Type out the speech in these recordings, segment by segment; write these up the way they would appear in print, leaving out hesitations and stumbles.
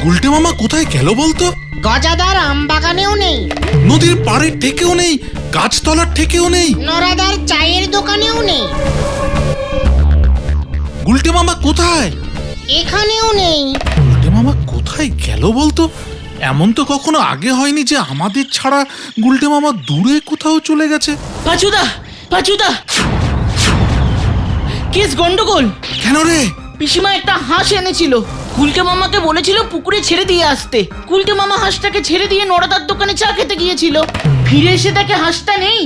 গুলটে মামা কোথায় গেল বলতো? গজাদার আম বাগানেও নেই, নদীর পাড়ের ঠেকেও নেই, গাছতলার ঠেকেও নেই, নরাদার চায়ের দোকানেও নেই, গুলটে মামা কোথায়? এখানেও নেই। গুলটে মামা কোথায় গেল বলতো? এমন তো কখনো আগে হয়নি যে আমাদের ছাড়া গুলটে মামা দূরে কোথাও চলে গেছে। পাচুদা, পাচুদা, কেস গন্ডগোল। কেন রে? পিসিমা একটা হাঁস এনেছিল, গুলটে মামাকে বলেছিল পুকুরে ছেড়ে দিয়ে আসতে। গুলটে মামা হাঁসটাকে ছেড়ে দিয়ে নড়াদার দোকানে চা খেতে গিয়েছিল, ফিরে এসে দেখে হাঁসটা নেই।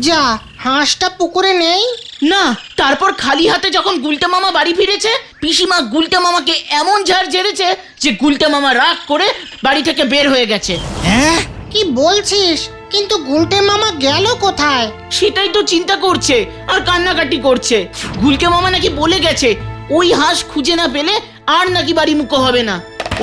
যা, হাঁসটা পুকুরে নেই? না, তারপর খালি হাতে যখন গুলটে মামা বাড়ি ফিরেছে, পিসিমা গুলটে মামাকে এমন ঝাড় ঝেড়েছে যে গুলটে মামা রাগ করে বাড়ি থেকে বের হয়ে গেছে। হ্যাঁ, কি বলছিস? কিন্তু গুলটে মামা গেল কোথায়? সেটাই তো চিন্তা করছে আর কান্নাকাটি করছে। গুলটে মামা নাকি বলে গেছে ওই হাঁস খুঁজে না পেলে আর নাকি বাড়ি মুখো হবে না।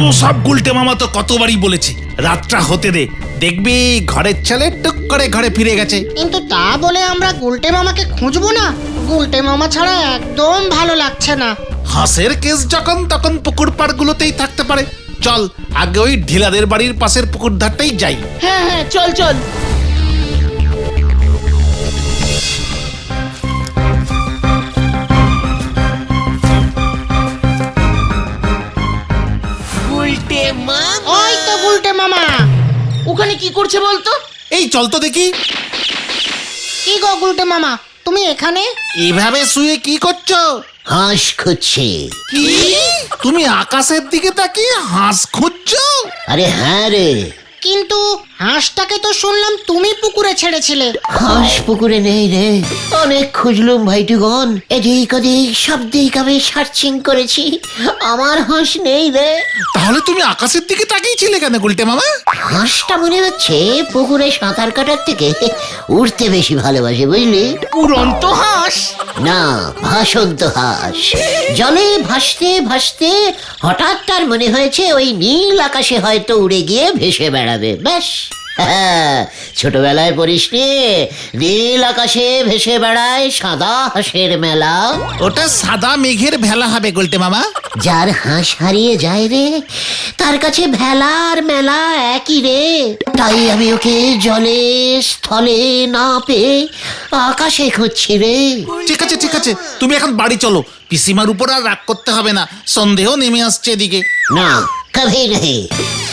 ও সব গুলটে মামা তো কতবারই বলেছে, রাতটা হতে দে, দেখবি ঘরের ছেলে টুক করে ঘরে ফিরে গেছে। কিন্তু তা বলে আমরা গুলটে মামাকে খুঁজবো না? গুলটে মামা ছাড়া একদম ভালো লাগছে না। হাঁসের কেস যখন তখন পুকুর পাড় গুলোতেই থাকতে পারে। চল আগে ওই ঢিলাদের বাড়ির পাশের পুকুর ধারটাই যাই। হ্যাঁ হ্যাঁ, চল চল। ওই তো গুলটে মামা। ওখানে কি করছে বলতো? এই চল তো দেখি। কি গো গুলটে মামা, তুমি এখানে? এইভাবে শুয়ে কি করছো? হাঁস খুঁজছে। কি? তুমি আকাশের দিকে তাকিয়ে হাঁস খুঁজছো? আরে হ্যাঁ রে, কিন্তু হাঁসটাকে তো শুনলাম তুমি পুকুরে ছেড়েছিলে। হাঁস পুকুরে নেই রে। অনেক খুঁজলুম ভাইটুগণ, এদিক ওদিক সব দিক আমি সার্চিং করেছি, আমার হাঁস নেই রে। তাহলে তুমি আকাশের দিকে তাকিয়েছিলে কেন গুলটে মামা? হাঁসটা মনে হচ্ছে পুকুরে সাঁতার কাটার থেকে উঠতে বেশি ভালোবাসে, বুঝলি? উড়ন্ত হাঁস? না, ভাসন্ত হাঁস। জলে ভাসতে ভাসতে হঠাৎ তার মনে হয়েছে ওই নীল আকাশে হয়তো উড়ে গিয়ে ভেসে বেড়াবে। ব্যাস, হ্যাঁ, ছোটবেলায় পড়িসনি নীল আকাশে ভেসে বেড়ায় সাদা হাঁসের মেলা? ওটা সাদা মেঘের ভেলা হবে গুলটে মামা। যার হাঁস হারিয়ে যায় রে, তার কাছে ভেলা আর মেলা একই রে। তাই আমি ওকে জলে স্থলে না পেয়ে আকাশে খুঁজছি রে। ঠিক আছে ঠিক আছে, তুমি এখন বাড়ি চলো, পিসিমার উপর আর রাগ করতে হবে না, সন্দেহ নেমে আসছে এদিকে। না, কভি নেই।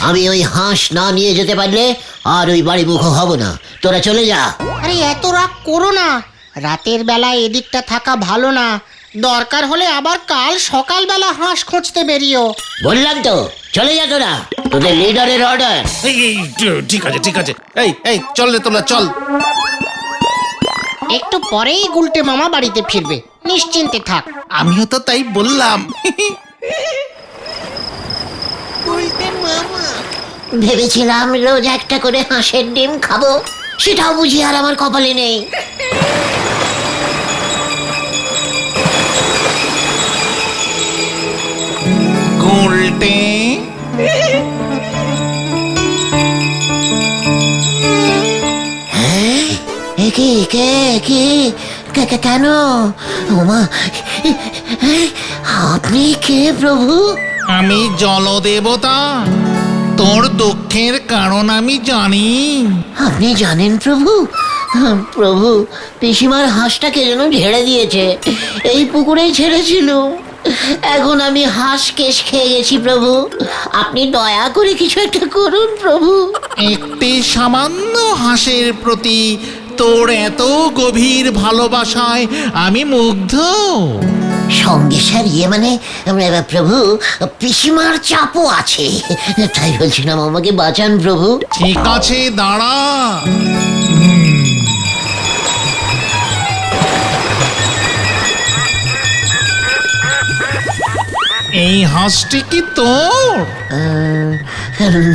আমি ওই হাঁস না নিয়ে যেতে পারলে আর ওই বাড়ি মুখ হব না। তোরা চলে যা। আরে এত রাগ করো না, রাতের বেলায় এদিকটা থাকা ভালো না। দরকার হলে আবার কাল সকালবেলা হাঁস খুঁজতে বেরিও। বললাম তো, চলে যা তোরা, তোদের লিডারের অর্ডার। এই ঠিক আছে ঠিক আছে, এই চল রে তোলা চল। একটু পরেই গুলটে মামা বাড়িতে ফিরবে, নিশ্চিন্তে থাক। আমিও তো তাই বললাম। ভেবেছিলাম রোজ একটা করে হাঁসের ডিম খাবো, সেটাও বুঝি আর আমার কপালে নেই। গুলটে কে কে কে কে কেন? ওমা, আপনি কে প্রভু? আমি জলদেবতা, তোর দুঃখের কারণ আমি জানি। আপনি জানেন প্রভু? প্রভু, পিসিমার হাঁসটাকে যেন ঝেড়ে দিয়েছে, এই পুকুরেই ছেড়েছিল। এখন আমি হাঁস কেশ খেয়ে গেছি প্রভু, আপনি দয়া করে কিছু একটা করুন প্রভু। একটি সামান্য হাঁসের প্রতি তোর এত গভীর ভালোবাসায় আমি মুগ্ধ। সঙ্গে স্যার মানে প্রভু, পিসিমার চাপও আছে, তাই বলছিলাম আমাকে বাঁচান প্রভু। ঠিক আছে, দাঁড়া। এই হাঁসটি কি তোর?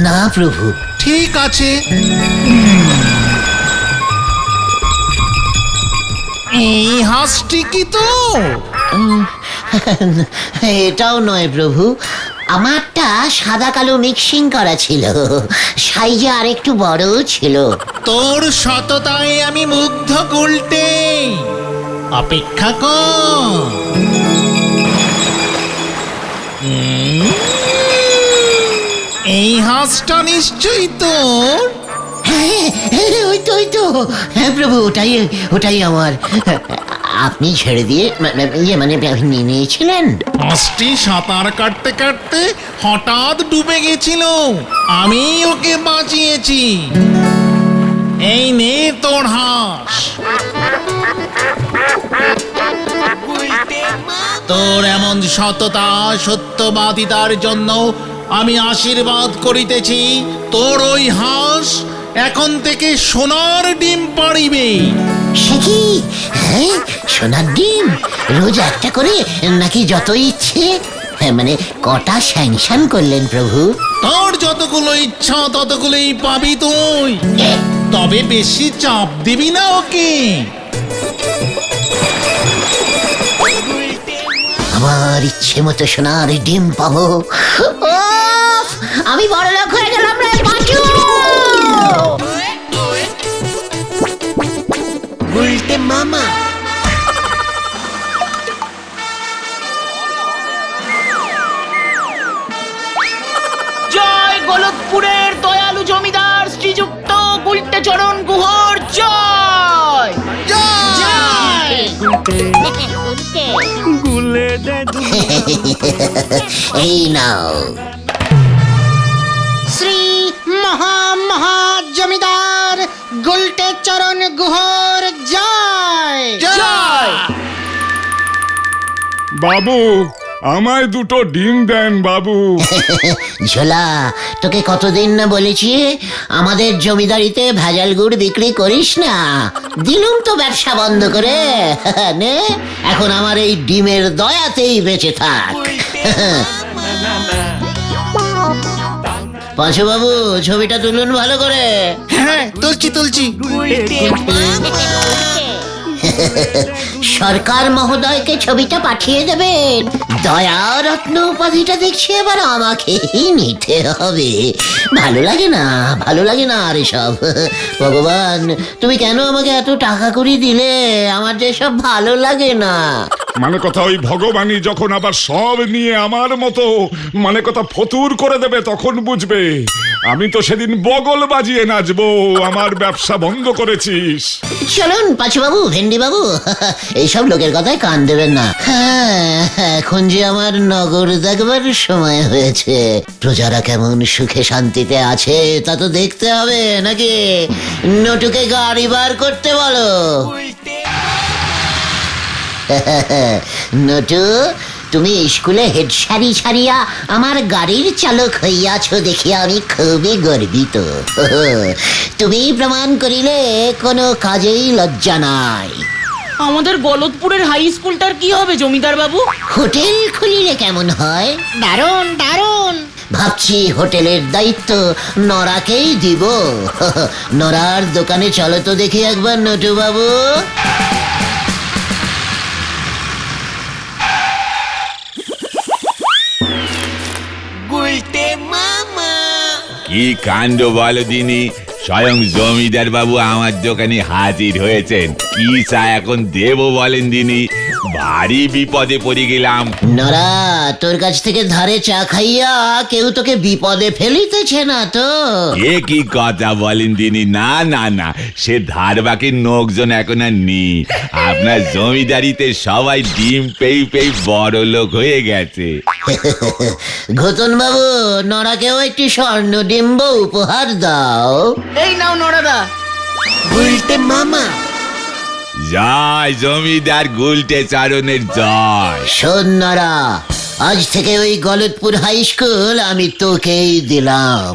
না প্রভু। ঠিক আছে, এই হাঁসটি কি তোর? এটাও নয় প্রভু, আমারটা সাদা কালো মিক্সিং করা ছিল, সাইজে আর একটু বড়ও ছিল। তোর সততায় আমি মুগ্ধ গুলটে, অপেক্ষা কর। এই হাঁসটা নিশ্চয়ই তোর। হ্যাঁ, ওই তো হ্যাঁ প্রভু, ওটাই আমার। আপনি ছেড়ে দিয়ে মানে নিয়েছিলেন? হাঁসটি সাঁতার কাটতে কাটতে হঠাৎ ডুবে গেছিল, আমি ওকে বাঁচিয়েছি। এই নে তোর হাঁস। তোর এমন সততা সত্যবাদিতার জন্য আমি আশীর্বাদ করিতেছি, তোর ওই হাঁস এখন থেকে সোনার ডিম পাড়িবে। সে কি? হ্যাঁ, সোনার ডিম রোজ একটা করে নাকি যত ইচ্ছে? হ্যাঁ, মানে কটা স্যাংশন করলেন প্রভু? তোর যতগুলো ইচ্ছা ততগুলোই পাবি তুই, তবে বেশি চাপ দিবি না ওকে। আমার ইচ্ছে মতো সোনার ডিম পাবো। উফ, আমি বড় লোক হয়ে গেলাম রে বাঁচু। উল্টে মামা। জয় গলতপুরের দয়ালু জমিদার শ্রীযুক্ত গুলটে চরণ গুহর জয় জয়। এই নাও। শ্রী মহা জমিদার গুলটে চরণ গুহর জয় জয়। বাবু, আমায় দুটো ডিম দেন বাবু। ঝোলা, তোকে কতদিন না বলেছি আমাদের জমিদারিতে ভেজাল গুড় বিক্রি করিস না। দিলুম তো ব্যবসা বন্ধ করে। নে, এখন আমার এই ডিমের দয়াতেই বেঁচে থাক। পাঁচু বাবু, ছবিটা তুলুন ভালো করে। হ্যাঁ, তুলছি। সরকার মহোদয়কে ছবিটা পাঠিয়ে দেবেন। দয়া রত্ন উপাধিটা দেখছি এবার আমাকেই নিতে হবে। ভালো লাগে না আর এসব। ভগবান, তুমি কেন আমাকে এত টাকা করি দিলে? আমার যে সব ভালো লাগে না। মানে কথা, ওই ভগবানই যখন আবার সব নিয়ে আমার মতো মানে কথা ফতুর করে দেবে তখন বুঝবে। আমি তো সেদিন বগল বাজিয়ে নাচবো, আমার ব্যবসা বন্ধ করেছিস। চলুন পাঁচু বাবু, ভেন্ডি বাবু, এইসব লোকের কথায় কান দেবেন না। হ্যাঁ, এখন যে আমার নগর দেখবার সময় হয়েছে। প্রজারা কেমন সুখে শান্তিতে আছে তা তো দেখতে হবে নাকি? নটুকে গাড়ি বার করতে বলো। নটু, তুমি স্কুলে হেড সারি ছাড়িয়া আমার গাড়ির চালক হইয়াছ দেখিয়া আমি খুবই গর্বিত। তুমি প্রমাণ করিলে কোনো কাজেই লজ্জা নাই। আমাদের গলতপুরের হাই স্কুলটার কি হবে জমিদার বাবু? হোটেল খুলিলে কেমন হয়? দারুণ। ভাবছি হোটেলের দায়িত্ব নরাকেই দিব। নরার দোকানে চলো তো দেখি একবার নটু বাবু। কি কাণ্ড বলো দিনি, স্বয়ং জমিদার বাবু আমার দোকানে হাজির হয়েছেন। কি চা এখন দেবো বলেন দিনি? ভারী বিপদে পড়ে গেলাম। নরা, তোর কাছ থেকে ধারে চা খাইয়া কেউ তোকে বিপদে ফেলিতেছে না তো? এ কি কথা বলেন দিনি? না, সে ধার বাকির লোকজন এখন আর নেই। আপনার জমিদারিতে সবাই ডিম পেয়ে বড় লোক হয়ে গেছে। ঘোতন বাবু, নরাকেও একটি স্বর্ণ ডিম্ব উপহার দাও। এই নাও নরাদা। উল্টে মামা। জয় জমিদার গুলটে চারণের জয়। শোন নরা, আজ থেকে ওই গলতপুর হাই স্কুল আমি তোকেই দিলাম।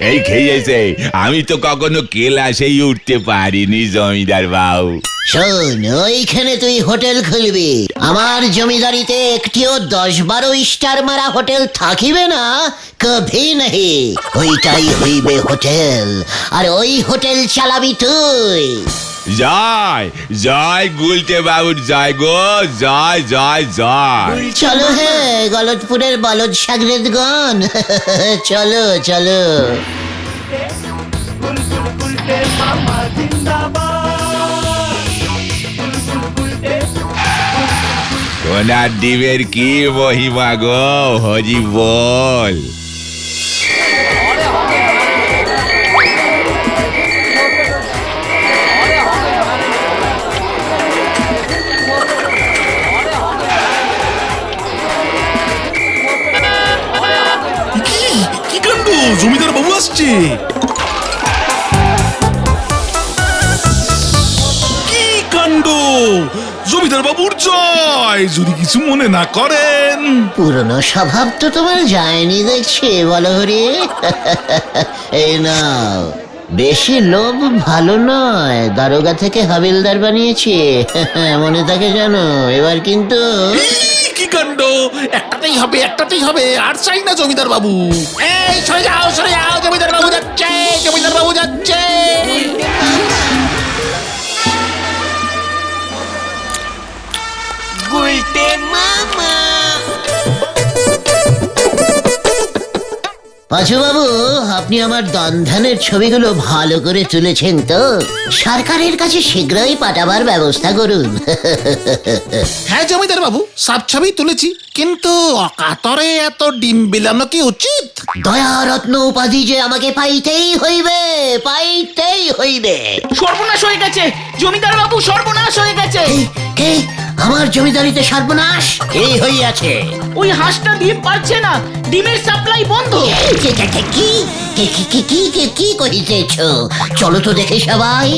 এই খেয়েছে, আমি তো কখনো ক্লাসেই উঠতে পারিনি জমিদার বাবু। শোন, ওইখানে তুই হোটেল খুলবি। আমার জমিদারিতে একটিও 10-12 স্টার মারা হোটেল থাকিবে না, কভি নাহি। ওইটাই হইবে হোটেল, আর ওই হোটেল চালাবি তুই। জয় গুলটে বাবুর জয় গো, জয়। চলো হে গলতপুরের বলদ সাগরেদগণ, চলো। সোনার ডিমের কি মহিমা গো, হরি বল। আসছে। কি কাণ্ড! জমিদার বাবুর জয়, যদি কিছু মনে না করেন। পুরনো স্বভাব তো তোমার যায়নি দেখছি, বলো হরি। এই নাও, বেশি লোভ ভালো নয়, দারোগা থেকে হাবিলদার বানিয়েছি। মনে থাকে জানো, এবার কিন্তু কি কাণ্ড! একটাতেই হবে, আর চাই না জমিদার বাবু। এই সরে যাও, জমিদার বাবু যাচ্ছে, জমিদার বাবু যাচ্ছে। পাঁচু বাবু, আপনি আমার দান-ধ্যানের ছবিগুলো ভালো করে তুলেছেন তো? সরকারের কাছে শীঘ্রই পাঠাবার ব্যবস্থা করুন। হ্যাঁ জমিদার বাবু, সব ছবি তুলেছি, কিন্তু অকাতরে এত ডিম বিলানো কি উচিত? দয়ারত্ন উপাধি যে আমাকে পাইতেই হইবে। সর্বনাশ হয়ে গেছে জমিদার বাবু, সর্বনাশ হয়ে গেছে। কে আমার জমিদারিতে সর্বনাশ কি হইয়াছে? ওই হাঁসটা ডিম পারছে না, ডিমের সাপ্লাই বন্ধ। কি করিতেছ? চলো তো দেখে সবাই।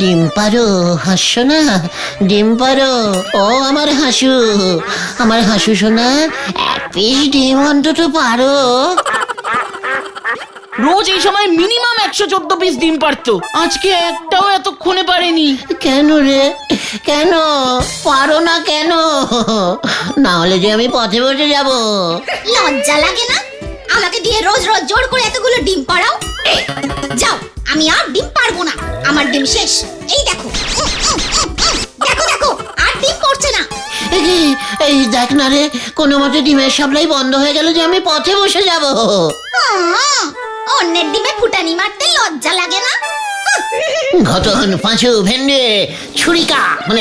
ডিম পারো, হাসছো না? ডিম পারো, ও আমার হাসু সোনা, এক পিস ডিম অন্তত পারো। রোজ এই সময় মিনিমাম 114 পিস ডিম পারতো, আজকে একটাও এতক্ষণে পারেনি। কেন রে, কেন পারো না কেন? না হলে যে আমি পথে বসে যাব। লজ্জা লাগে না আমাকে দিয়ে রোজ রোজ জোর করে এতগুলো ডিম পাড়াও? যাও, আমি আর ডিম পারবো না, আমার ডিম শেষ। এই দেখো, দেখো আর ডিম পড়ছে না। এই দেখ না রে, কোনো মতে ডিমের সাপ্লাই বন্ধ হয়ে গেল যে আমি পথে বসে যাব। অন্যের ডিমে ফুটানি মারতে লজ্জা লাগে না? ঘটন, পাঁচু, ভেন্ডে, ছুরিকা মানে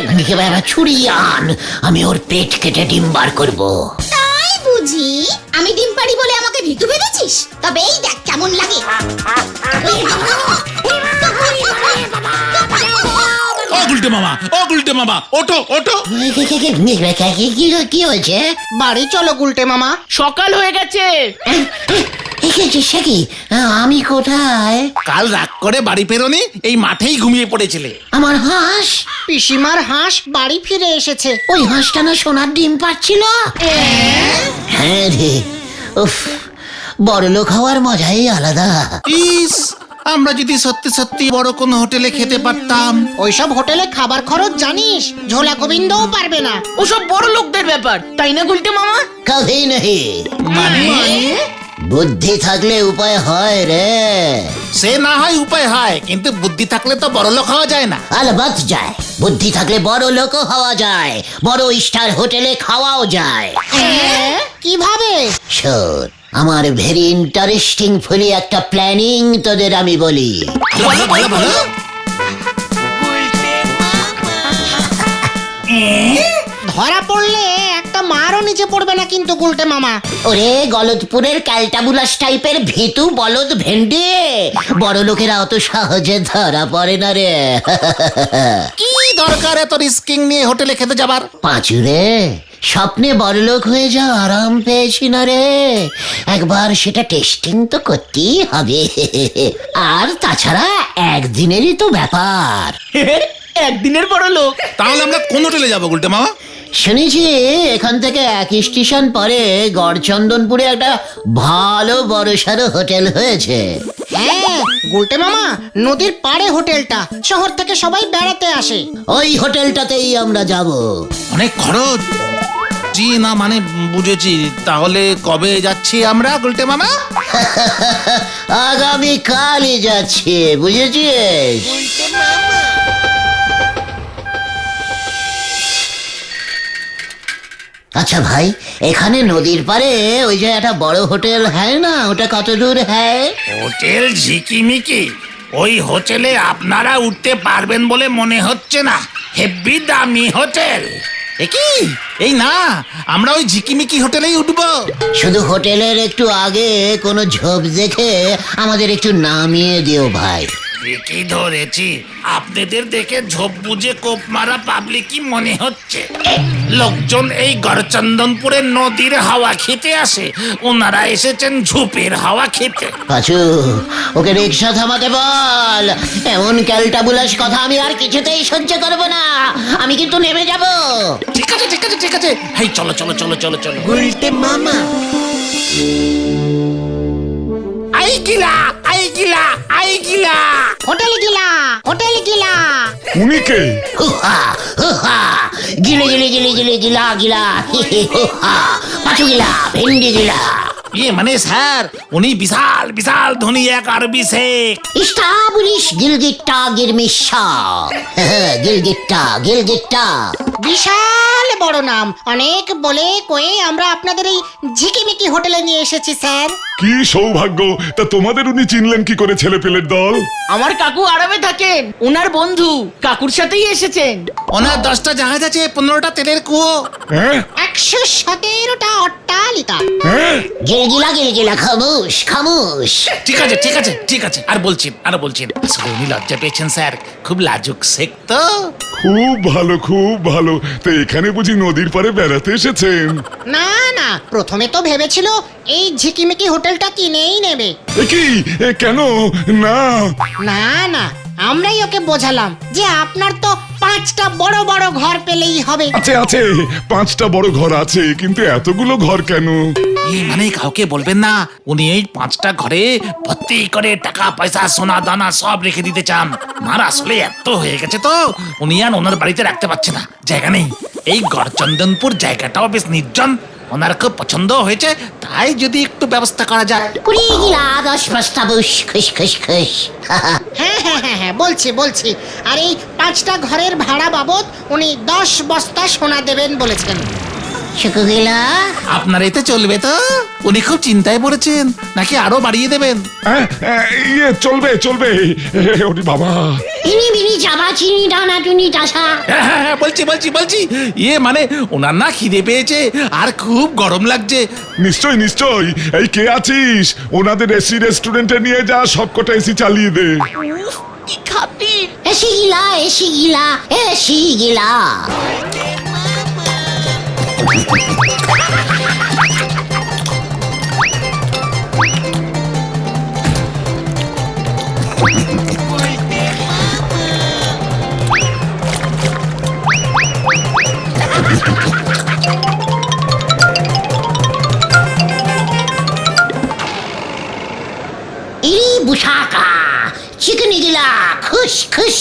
ছুরি আন, আমি ওর পেট কেটে ডিম বার করবো। তাই বুঝি? আমি ডিম পারি বলে আমাকে ভীতু ভেবেছিস? তবে এই দেখ কেমন লাগে। গুলটে মামা, ওঠো। কি হয়েছে? বাড়ি চলো গুলটে মামা। সকাল হয়ে গেছে। সে কি? আমি কোথায়? কাল রাগ করে বাড়ি ফেরোনি, এই মাঠেই ঘুমিয়ে পড়েছিলে। আমার হাঁস, পিসিমার হাঁস বাড়ি ফিরে এসেছে। ওই হাঁসটা না সোনার ডিম পাচ্ছিল। হ্যাঁ রে, উফ, বড়লোক হওয়ার মজাই আলাদা। ইস, আমরা যদি সত্যি সত্যি বড় কোনো হোটেলে খেতে পারতাম। ওইসব হোটেলে খাবার খরচ জানিস, ঝোলা গোবিন্দও পারবে না। ওসব বড় লোকদের ব্যাপার, তাই না গুলটে মামা? কভি নেই। মানে বুদ্ধি থাকলে উপায় হয় রে। সে না হয় উপায় হয়, কিন্তু বুদ্ধি থাকলে তো বড় লোক হওয়া যায় না। আলবাত যায়, বুদ্ধি থাকলে বড় লোকও হওয়া যায়, বড় স্টার হোটেলে খাওয়াও যায়। কিভাবে? শোন, আমার ভেরি ইন্টারেস্টিং ফুলি একটা প্ল্যানিং তোদের আমি বলি। বলো। ধরা পড়লে একটা মারও নিচে পড়বে না কিন্তু গুলটে মামা। ওরে গলদপুরের ক্যালটাবুলাস টাইপের ভীতু বলদ ভেন্ডি, বড় লোকেরা অত সহজে ধরা পড়ে না রে। কি দরকার এত রিস্কিং নিয়ে হোটেলে খেতে যাবার? পাঁচুরে, স্বপ্নে বড়লোক হয়ে যাও আরাম পেয়েছি না রে, একবার সেটা টেস্টিং তো করতেই হবে। আর তাছাড়া একদিনেরই তো ব্যাপার। একদিনের বড় লোক। তাহলে আমরা কোন হোটেলে যাবো গুলটে মামা? শুনেছি এখান থেকে এক স্টেশন পরে গড়চন্দনপুরে একটা ভালো বড়সড় হোটেল হয়েছে। হ্যাঁ গুলটে মামা, নদীর পাড়ে হোটেলটা, শহর থেকে সবাই বেড়াতে আসে। ওই হোটেলটাতেই আমরা যাব। অনেক খরচ। জি না, মানে বুঝেছি। তাহলে কবে যাচ্ছি আমরা গুলটে মামা? আগামী কালই যাচ্ছি, বুঝেছিস? আচ্ছা ভাই, এখানে নদীর পাড়ে ওই যে একটা বড় হোটেল হ্যাঁ না, ওটা কত দূর হ্যাঁ? হোটেল ঝিকিমিকি? ওই হোটেলে আপনারা উঠতে পারবেন বলে মনে হচ্ছে না, হেভি দামি হোটেল। কি এই না, আমরা ওই ঝিকিমিকি হোটেলেই উঠবো। শুধু হোটেলের একটু আগে কোনো ঝোপ দেখে আমাদের একটু নামিয়ে দিও ভাই। ঠিকই ধরেছি, আপনাদের দেখে ঝোপ বুঝে কোপ মারা পাবলিকই মনে হচ্ছে। লোকজন এই গড়চন্দনপুরের নদীর হাওয়া খেতে আসে, ওনারা এসেছেন ঝোপের হাওয়া খেতে। পাঁচু, ওকে রিক্সা থামাতে বল। এমন ক্যালটাবুলাস কথা আমি আর কিছুতেই সহ্য করব না। আমি কিন্তু নেমে যাব। ঠিক আছে ঠিক আছে ঠিক আছে, হেই চলো চলো চলো চলো চলো। গুলটে মামা আই গিলা আই গিলা আই গিলা। হোটেলে গিলা, হোটেলে গিলা। উনি কে? হুহা, হুহা, গিলে গিলে গিলে গিলে গিলা গিলা, হি হি হুহা, পাঁচু গিলা, ভেন্ডি গিলা। ইয়ে মানে স্যার, উনি বিশাল বিশাল ধনী এক আরবি শেখ। ইস্টাবলিশ গিলগিট্টা গিরমিশা। গিলগিট্টা গিলগিট্টা। বিশাল বড় নাম, অনেক বলে কয়ে আমরা আপনাদের এই ঝিকিমিকি হোটেলে নিয়ে এসেছি স্যার। কি সৌভাগ্য! তা তোমাদের উনি চিনলেন কি করে, ছেলে পেলের দল? আমার কাকু আরবে থাকেন, ওনার বন্ধু কাকুর সাথেই এসেছেন। ওনার 10টা জাহাজ আছে, 15টা তেলের কুয়ো। হ্যাঁ 117টা অট্টালিকা। হ্যাঁ, গিলগিলা গিলগিলা, খামোশ খামোশ। ঠিক আছে ঠিক আছে ঠিক আছে, আর বলছেন আর বলছেন। আসলে উনি লজ্জা পেয়েছেন স্যার, খুব লাজুক শেখ তো। খুব ভালো খুব ভালো। তো এখানে বুঝি নদীর পাড়ে বেড়াতে এসেছেন? না না, প্রথমে তো ভেবেছিল এই ঝিকিমিকি হোটেলটা কিনেই নেবে। এ কি, এ কেন? না না না, আমরাই ওকে বোঝালাম যে আপনার তো 5টা বড় বড় ঘর পেলেই হবে। আছে আছে, 5টা বড় ঘর আছে, কিন্তু এতগুলো ঘর কেন? মানে কাউকে বলবেন না, উনি এই 5টা ঘরে ভর্তি করে টাকা পয়সা সোনা দানা সব রেখে দিতে চান। আর আসলে এত হয়ে গেছে তো উনি আর ওনার বাড়িতে রাখতে পারছে না, জায়গা নেই। এই গড়চন্দনপুর জায়গাটাও বেশ নির্জন, ওনার খুব পছন্দ হয়েছে, তাই যদি একটু ব্যবস্থা করা যায়। কুড়ি গিলা 10 বস্তা বুস, খুশ খুশ খুশ। হ্যাঁ হ্যাঁ হ্যাঁ হ্যাঁ, বলছি বলছি। আর এই 5টা ঘরের ভাড়া বাবদ উনি 10 বস্তা সোনা দেবেন বলেছেন। শুকু গিলা। আপনার এতে চলবে তো? উনি খুব চিন্তায় পড়েছেন, নাকি আরো বাড়িয়ে দেবেন? হ্যাঁ, ইয়ে চলবে চলবে। ওরে বাবা! ইনি বিনি চাবা চিনি ডানা টুনি টাসা। হ্যাঁ হ্যাঁ হ্যাঁ, বলছি বলছি বলছি। মানে ওনার না খিদে পেয়েছে আর খুব গরম লাগছে। নিশ্চয় নিশ্চয়। এই কে আছিস? ওনাদের এসি রেস্টুরেন্টে নিয়ে যা, সবকটা এসি চালিয়ে দে। কি খাতির! এসি গিলা এসি গিলা এসি গিলা। ইরি বুসাকা চিকনি গিলা খুশ খুশ।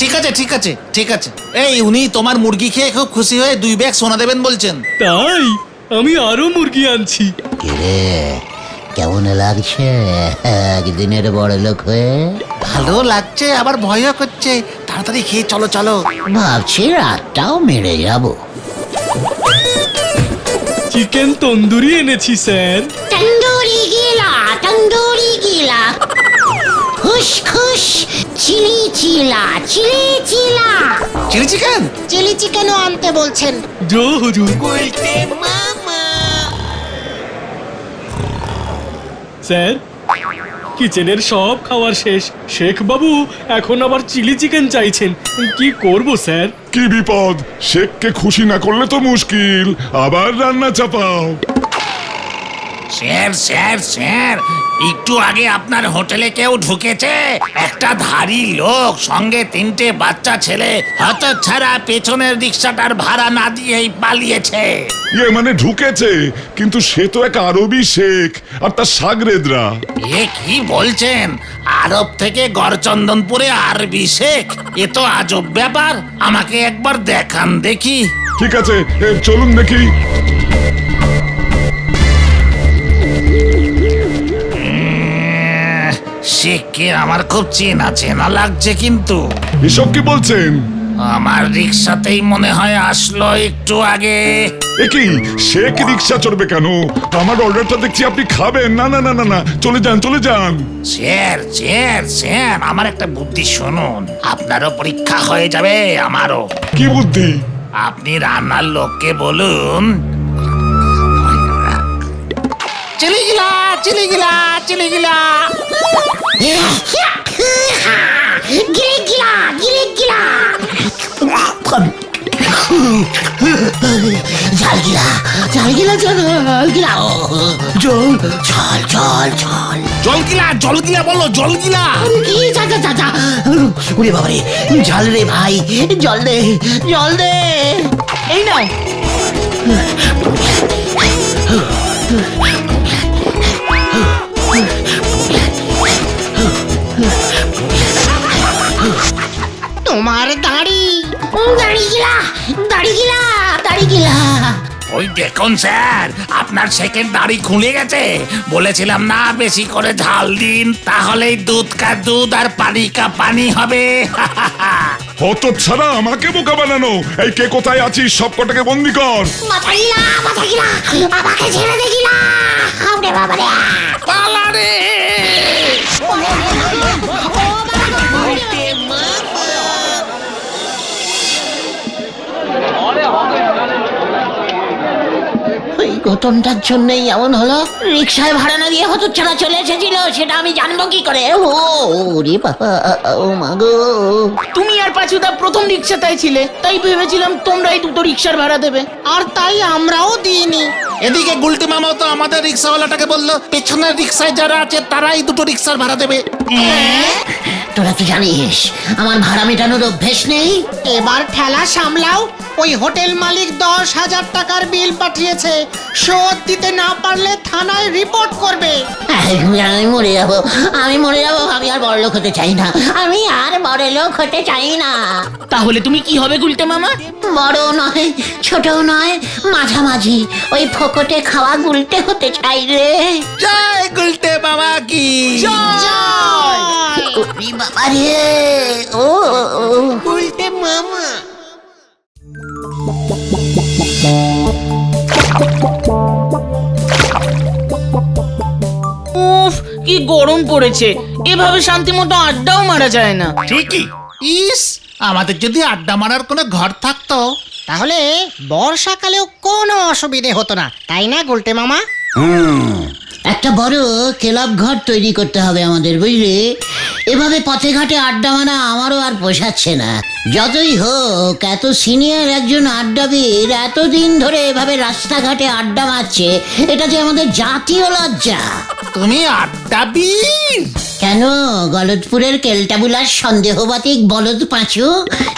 ঠিক আছে ঠিক আছে ঠিক আছে। এই উনি তোমার মুরগি খেয়ে খুব খুশি হয়ে 2 ব্যাগ সোনা দেবেন বলছেন। তাই আমি আরো মুরগি আনছি। কিরে, কেমন লাগছে একদিনের বড় লোক হয়ে? ভালো লাগছে, আবার ভয়ও করছে। তাড়াতাড়ি খেয়ে চলো চলো। ভাবছি রাতটাও মেরে যাব। চিকেন তন্দুরি এনেছি স্যার। তন্দুরি গিলা তন্দুরি গিলা, খুশ খুশ চিলি চিলা চিলি চিলা। Chilli chicken? চিলি চিকেনও আনতে বলছেন। জো হুজুর। স্যার, কিচেনের সব খাবার শেষ। শেখ বাবু এখন আবার চিলি চিকেন চাইছেন। কি করব স্যার? কি বিপদ! শেখকে খুশি না করলে তো মুশকিল। আবার রান্না চাপাও। স্যার স্যার স্যার, একটু আগে আপনার হোটেলে কেউ ঢুকেছে, একটা ধারী লোক, সঙ্গে 3টে বাচ্চা ছেলে। হতচ্ছাড়া পেছনের রিক্সাটার ভাড়া না দিয়েই পালিয়েছে। ইয়ে মানে ঢুকেছে, কিন্তু সে তো এক আরবি শেখ আর তার সাগরেদরা। এ কি বলছেন? আরব থেকে গড়চন্দনপুরে আরবি শেখ? এ তো আজব ব্যাপার। আমাকে একবার দেখান দেখি। ঠিক আছে, চলুন দেখি। শেখকে আমার খুব চেনা চেনা লাগছে, কিন্তু এসব কি বলছেন? আমার রিক্সাতেই মনে হয় আসলো একটু আগে। এ কি, শেখ রিক্সা চড়বে কেন? আমার অর্ডারটা দেখছি আপনি খাবেন। না না না না না, চলে যান চলে যান। স্যার স্যার স্যার, আমার একটা বুদ্ধি শুনুন। আপনারও পরীক্ষা হয়ে যাবে, আমারও। কি বুদ্ধি? আপনি রান্নার লোককে বলুন চলে গিলা গিলে গিলা ঝাল গিলা জল গিলা বলো জল গিলা। কি যা উরে বাবারে, জল রে ভাই, জল দে এই নাও। তোমার দাড়ি দাড়ি গিলা ওই দেখুন স্যার, আপনার সেকেন্ড দাড়ি খুলে গেছে। বলেছিলাম না বেশি করে ঝাল দিন, তাহলেই দুধ কা দুধ আর পানি কা পানি হবে। হত ছাড়া আমাকে বোকা বানানো। এই কে কোথায় আছিস, সব কটাকে বন্দি কর। মাথা গিলা আমাকে ছেড়ে দে গিলা। ওরে বাবারে, পালা রে। ওই ঘটনটার জন্যই এমন হলো। রিক্সায় ভাড়া না দিয়ে হতচ্ছাড়া চলে এসেছিল, সেটা আমি জানবো কি করে? রে বাবা, ও মাগো। তুমি আর পাঁচুদা প্রথম রিক্সাটাই ছিলে, তাই ভেবেছিলাম তোমরাই দুটো রিক্সার ভাড়া দেবে। আর তাই আমরাও দিইনি। এদিকে গুলটি মামাও তো আমাদের রিক্সাওয়ালাটাকে বললো পেছনের রিক্সায় যারা আছে তারাই দুটো রিক্সার ভাড়া দেবে। তোরা তো জানিস আমার ভাড়া মেটানোর অভ্যেস নেই। এবার ঠেলা সামলাও। ওই হোটেল মালিক 10,000 টাকার বিল পাঠিয়েছে, শোধ দিতে না পারলে থানায় রিপোর্ট করবে। আমি মরে যাবো, আমি আর বড়লোক হতে চাই না। তাহলে তুমি কি হবে গুলটে মামা? বড় নয়, ছোট নয়, মাঝামাঝি ওই ফোকটে খাওয়া গুলটে হতে চাই রে। জয় গুলটে মামা কি ওরে বাবা রে, ও উল্টে মামা। উফ, কি গরম পড়েছে। এভাবে শান্তি মতো আড্ডাও মারা যায় না। ঠিকই। ইস, আমাদের যদি আড্ডা মারার কোনো ঘর থাকতো। তাহলে বর্ষাকালেও কোনো অসুবিধে হতো না, তাই না গুলটে মামা? একটা বড় ক্লাব ঘর তৈরি করতে হবে আমাদের, বুঝলি? এভাবে পথে ঘাটে আড্ডা মারা আমারও আর পোষাচ্ছে না। যতই হোক, এত সিনিয়র একজন আড্ডাবিদ এতদিন ধরে এভাবে রাস্তাঘাটে আড্ডা মারছে, এটা যে আমাদের জাতীয় লজ্জা। তুমি আড্ডাবিদ? কেন, গলদপুরের কেলটাবুলার সন্দেহবাতিক বলদ পাঁচু,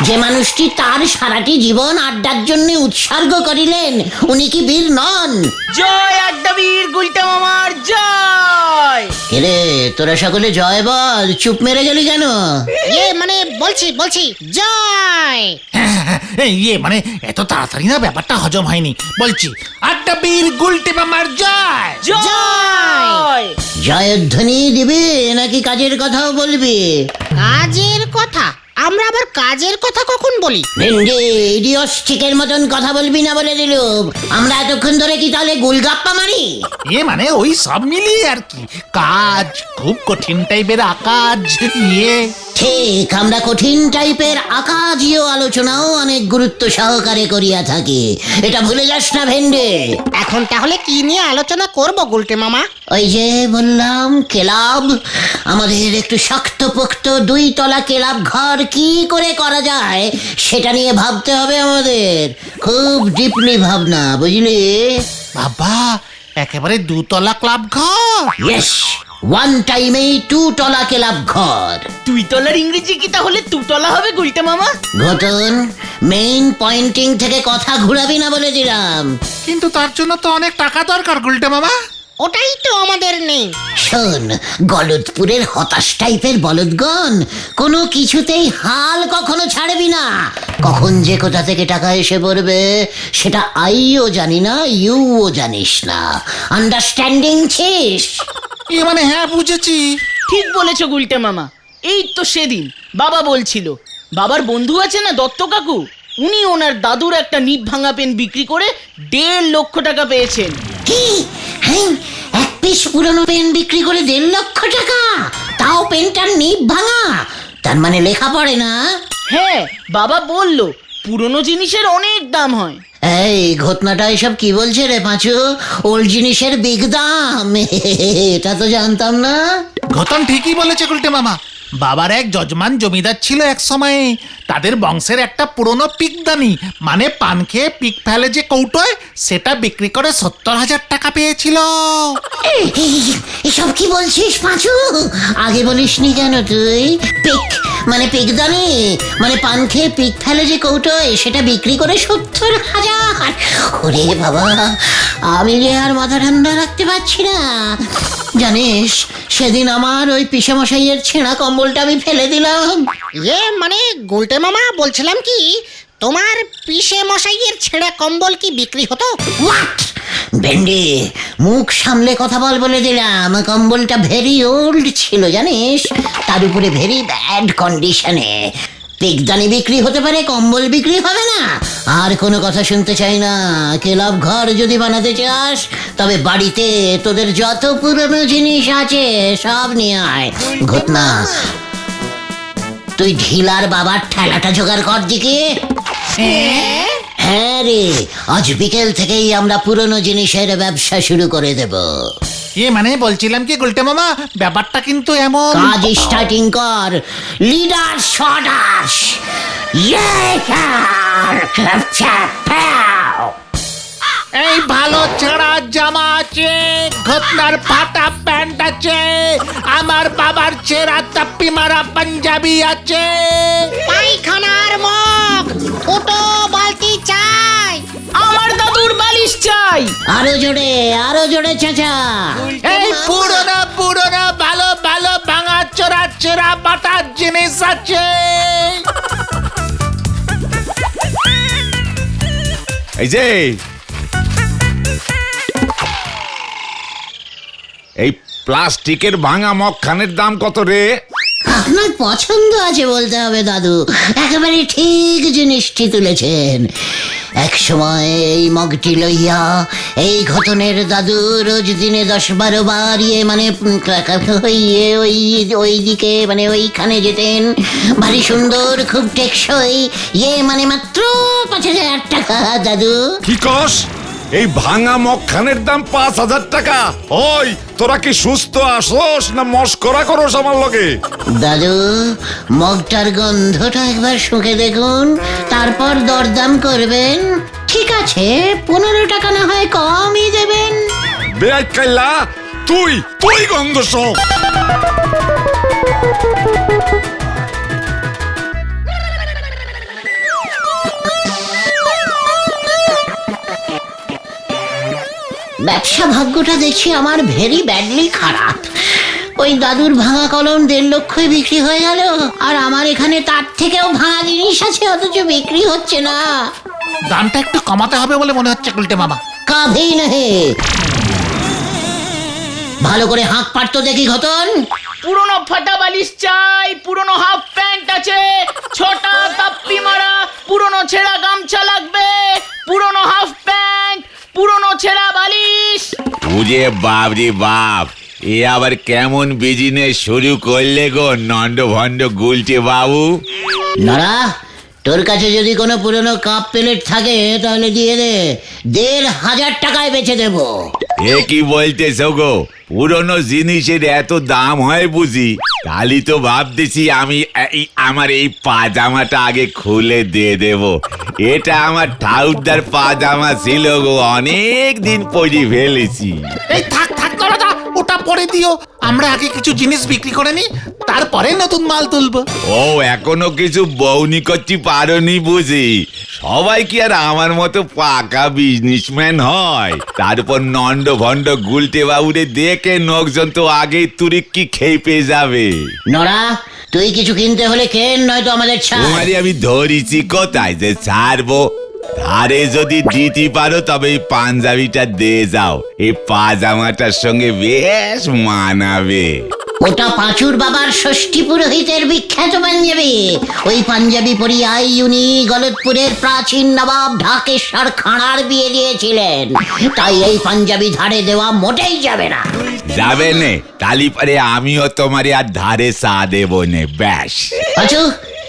যে মানুষটি তার সারাটি জীবন আড্ডার জন্য উৎসর্গ করিলেন, উনি কি বীর নন? জয় আড্ডাবীর গুলটে মামার জয়। রে তোরা সকলে জয় বল, চুপ মেরে গেলি কেন? মানে বলছি জয়। ইয়ে মানে এত তাড়াতাড়ি না ব্যাপারটা হজম হয়নি। বলছি আড্ডাবিদ গুলটে মামার জয়। জয়। জয়ধ্বনি দিবি নাকি কাজের কথাও বলবি? কাজের কথা? আমরা আবার কাজের কথা কখন বলি? ভেন্ডি ইডিওস্টিকের মতন কথা বলবি না বলে দিলুম। আমরা এতক্ষণ ধরে কি তাহলে গুলগাপ্পা মারি? ইয়ে মানে ওই সব মিলিয়ে আর কি। কাজ খুব কঠিন টাইপের আকাজ। ইয়ে ঠিক, আমরা কঠিন টাইপের আকাজীয় আলোচনাও অনেক গুরুত্ব সহকারে করিয়া থাকি, এটা ভুলে যাস না ভেন্ডে। এখন তাহলে কি নিয়ে আলোচনা করব গুলটে মামা? ওই যে বললাম ক্লাব, আমাদের একটু শক্তপোক্ত 2 তলা ক্লাব ঘর কি করে করা যায় সেটা নিয়ে ভাবতে হবে আমাদের। খুব ডিপলি ভাবনা, বুঝলি? বাবা, একেবারে 2 তলা ক্লাব ঘর? ইয়েস, 1 টাইমেই 2 তলা ক্লাব ঘর। 2 তলার ইংরেজি কি তাহলে 2 তলা হবে গুলটে মামা? ঘটন, মেইন পয়েন্টিং থেকে কথা ঘুরাবি না বলে দিলাম। কিন্তু তার জন্য তো অনেক টাকা দরকার গুলটে মামা। ওটাই তো আমাদের নেই। শোন, গলদপুরের হতাশ টাইপের বলদগণ কোনো কিছুতেই হাল কখনো ছাড়বি না। কখন যে কোথা থেকে টাকা এসে পড়বে সেটা আইও জানি না, ইউও জানিস না। আন্ডারস্ট্যান্ডিং ছিস? ইয়ে মানে হ্যাঁ, বুঝেছি। ঠিক বলেছো গুলটে মামা। এই তো সেদিন বাবা বলছিল, বাবার বন্ধু আছে না দত্ত কাকু, উনি ওনার দাদুর একটা নিপ ভাঙা পেন বিক্রি করে 1.5 লক্ষ টাকা পেয়েছেন। কি? হ্যাঁ, 1 পিস পুরনো পেন বিক্রি করে 1.5 লক্ষ টাকা? তাও পেনটার নিপ ভাঙা? তার মানে লেখা পড়ে না? হ্যাঁ, বাবা বলল পুরনো জিনিসের অনেক দাম হয়। এই ঘটনাটা এসব কি বলছে রে পাঁচু? ওল্ড জিনিসের বিগ দাম এটা তো জানতাম না। ঘটন ঠিকই বলেছে গুলটে মামা। বাবার এক যজমান জমিদার ছিল এক সময়ে, তাদের বংশের একটা পুরনো পিকদানি মানে পান খেয়ে পিক ফেলে যে কৌটোয়, সেটা বিক্রি করে 70,000 টাকা পেয়েছিল। এসব কি বলছিস পাঁচু? আগে বলিসনি কেন তুই? পিক মানে পিকদানি মানে পান খেয়ে পিক ফেলে যে কৌটোয়, সেটা বিক্রি করে 70,000। ওরে বাবা, আমি যে আর মাথা ঠান্ডা রাখতে পারছি না। জানিস সেদিন আমার ওই পিসেমশাইয়ের ছেঁড়া কম্বলটা আমি ফেলে দিলাম। মানে গুলটে মামা বলছিলাম কি, তোমার পিসে মশাইয়ের ছেঁড়া কম্বল কি বিক্রি হতো? হোয়াট? ভেন্ডি, মুখ সামলে কথা বলে দিলাম। কম্বলটা ভেরি ওল্ড ছিল জানিস, তার উপরে ভেরি ব্যাড কন্ডিশনে। পিকদানি বিক্রি হতে পারে, কম্বল বিক্রি হবে না? আর কোনো কথা শুনতে চাই না। ক্লাব ঘর যদি বানাতে চাস তবে বাড়িতে তোদের যত পুরনো জিনিস আছে সব নিয়ে আয়। ঘটনা, তুই ঢিলার বাবার ঠেলাটা জোগাড় কর দিকে। হ্যাঁ রে, আজ বিকেল থেকেই আমরা পুরনো জিনিসের ব্যবসা শুরু করে দেব। মানে বলছিলাম কি গুলটে মামা, ব্যাপারটা কিন্তু এমন। কাজ স্টার্টিং কর। লিডার শটাস। এই ভালো ছেঁড়া জামা আছে, ঘটনার ফাটা প্যান্ট আছে, আমার বাবার ছেঁড়া তাপ্পি মারা পাঞ্জাবি আছে, পায়খানার মগ, ফুটো বালতি চাই, আমার দাদুর বালিশ চাই। আরো জোরে চাচা। এই পুরোনো ভালো ভালো ভাঙা চোরা ছেঁড়া বাটার জিনিস আছে। এই যে এই প্লাস্টিকের ভাঙা মগখানের দাম কত রে? আপনার পছন্দ আছে বলতে হবে দাদু, একেবারে ঠিক জিনিসটি তুলেছেন। এক সময় এই মগটি লইয়া এই ঘটনের দাদু রোজ দিনে 10-12 বার মানে ওই দিকে মানে ওইখানে যেতেন। ভারী সুন্দর, খুব টেকসই, মানে মাত্র 5,000 টাকা দাদু। কি কস? এই ভাঙা মগখানের দাম 5,000 টাকা? ওই তোরা কি সুস্থ আসোস না মস্করা করস আমার লগে? দাদু, মগটার গন্ধটা একবার শুঁকে দেখুন, তারপর দরদাম করবেন। ঠিক আছে, 15 টাকা না হয় কমই দেবেন। বেআই কাইলা, তুই গন্ধ শোক। ব্যবসা ভাগ্যটা দেখছি আমার ভেরি ব্যাডলি খারাপ। ওই দাদুর ভাঙা কলম 1.5 লক্ষই বিক্রি হয়ে গেল, আর আমার এখানে তার থেকেও ভাঙা জিনিস আছে অথচ বিক্রি হচ্ছে না। দামটা একটু কমাতে হবে বলে মনে হচ্ছে গুলটে মামা। কাভি নেই। ভালো করে হাঁক পারতো দেখি ঘটন। পুরনো ফাটা বালিশ চাই, পুরনো হাফ প্যান্ট আছে, ছোটা তাপ্পি মারা, পুরনো ছেঁড়া গামছা লাগবে, পুরনো হাফ প্যান্ট, পুরনো ছেঁড়া বালিশ। ওরে বাপ রে বাপ, এ আবার কেমন বিজনেস শুরু করলে গো নন্দ ভন্ড গুলটে বাবু? নড়া, তোর কাছে যদি কোনো পুরনো কাপ প্লেট থাকে তাহলে দিয়ে দে, 1,500 টাকায় বেচে দেবো। এ কি বলতেছ গো? পুরনো জিনিসের এত দাম হয় বুঝি? কালি তো ভাবতেছি আমি আমার এই পাজামাটা আগে খুলে দিয়ে দেব। এটা আমার ঠাউরদার পাজামা ছিল গো, অনেক দিন পরে ফেলেছি। এই থাক দাদা, ওটা পরে দিও। আমরা আগে কিছু জিনিস বিক্রি করে নি, তারপরে নতুন মাল তুলবো। ও, এখনো কিছু বউনি করতে পারোনি বুঝি? সবাই কি আর আমার মতো পাকা বিজনেসম্যান হয়? তারপর নন্দ ভন্ড গুলটে বাবুরে দেখে লোকজন তো আগেই তুরিক্কি খেপে যাবে। নড়া, তুই কিছু কিনতে হলে কেন, নয়তো আমাদের ছাড়। তোমারই আমি ধরিছি কোথায় যে ছাড়বো? ধারে যদি দিতে পারো তবে এই পাঞ্জাবিটা দিয়ে যাও, এই পাজামাটার সঙ্গে বেশ মানাবে। ওটা পাঁচুর বাবার ষষ্ঠী পুরোহিতের বিখ্যাত পাঞ্জাবি। ওই পাঞ্জাবি পরিয়াই উনি গলতপুরের প্রাচীন নবাব ঢাকেশ্বর খাঁড়ার বিয়ে দিয়েছিলেন, তাই এই পাঞ্জাবি ধারে দেওয়া মোটেই যাবে না। যাবে নে, তালি পারে আমিও তোমারে আর ধারে চা দেবো নে। ব্যাস, পাঁচু,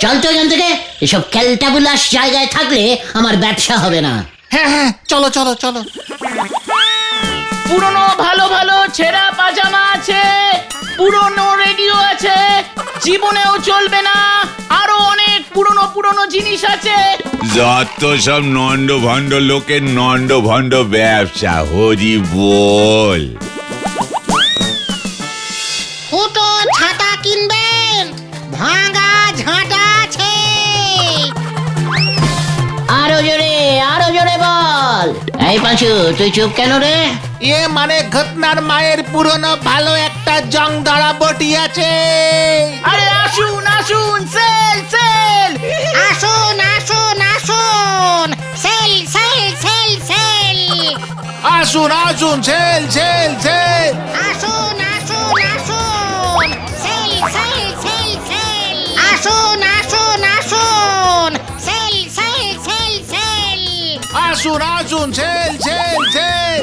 চল তো এখান থেকে। এসব ক্যালটাবুলাস জায়গায় থাকলে আমার ব্যবসা হবে না। হ্যাঁ হ্যাঁ, চলো চলো চলো। পুরনো ভালো ভালো ছেঁড়া পাজামা আছে, পুরনো রেডিও আছে, জীবনেও চলবে না, আরো অনেক পুরনো পুরনো জিনিস আছে। যত সব নন্ড ভণ্ড লোকের নন্ড ভণ্ড ব্যবসা, হরি বল। ফুটো ছাতা কিনবেন, ভাঙা ঝাঁটা আছে। আরো জোরে বল। এই পাঁচু, তুই চুপ কেন রে? মানে ঘটনার মায়ের পুরনো ভালো একটা জং ধরা বটি আছে। আরে আসুন আসুন, সেল সেল। আসুন আসুন আসুন, সেল সেল সেল সেল। আসুন আসুন, সেল সেল সেল। আসুন আসুন আসুন, সেল সেল সেল সেল। আসুন আসুন আসুন, সেল সেল সেল সেল। আসুন আসুন, সেল সেল সেল।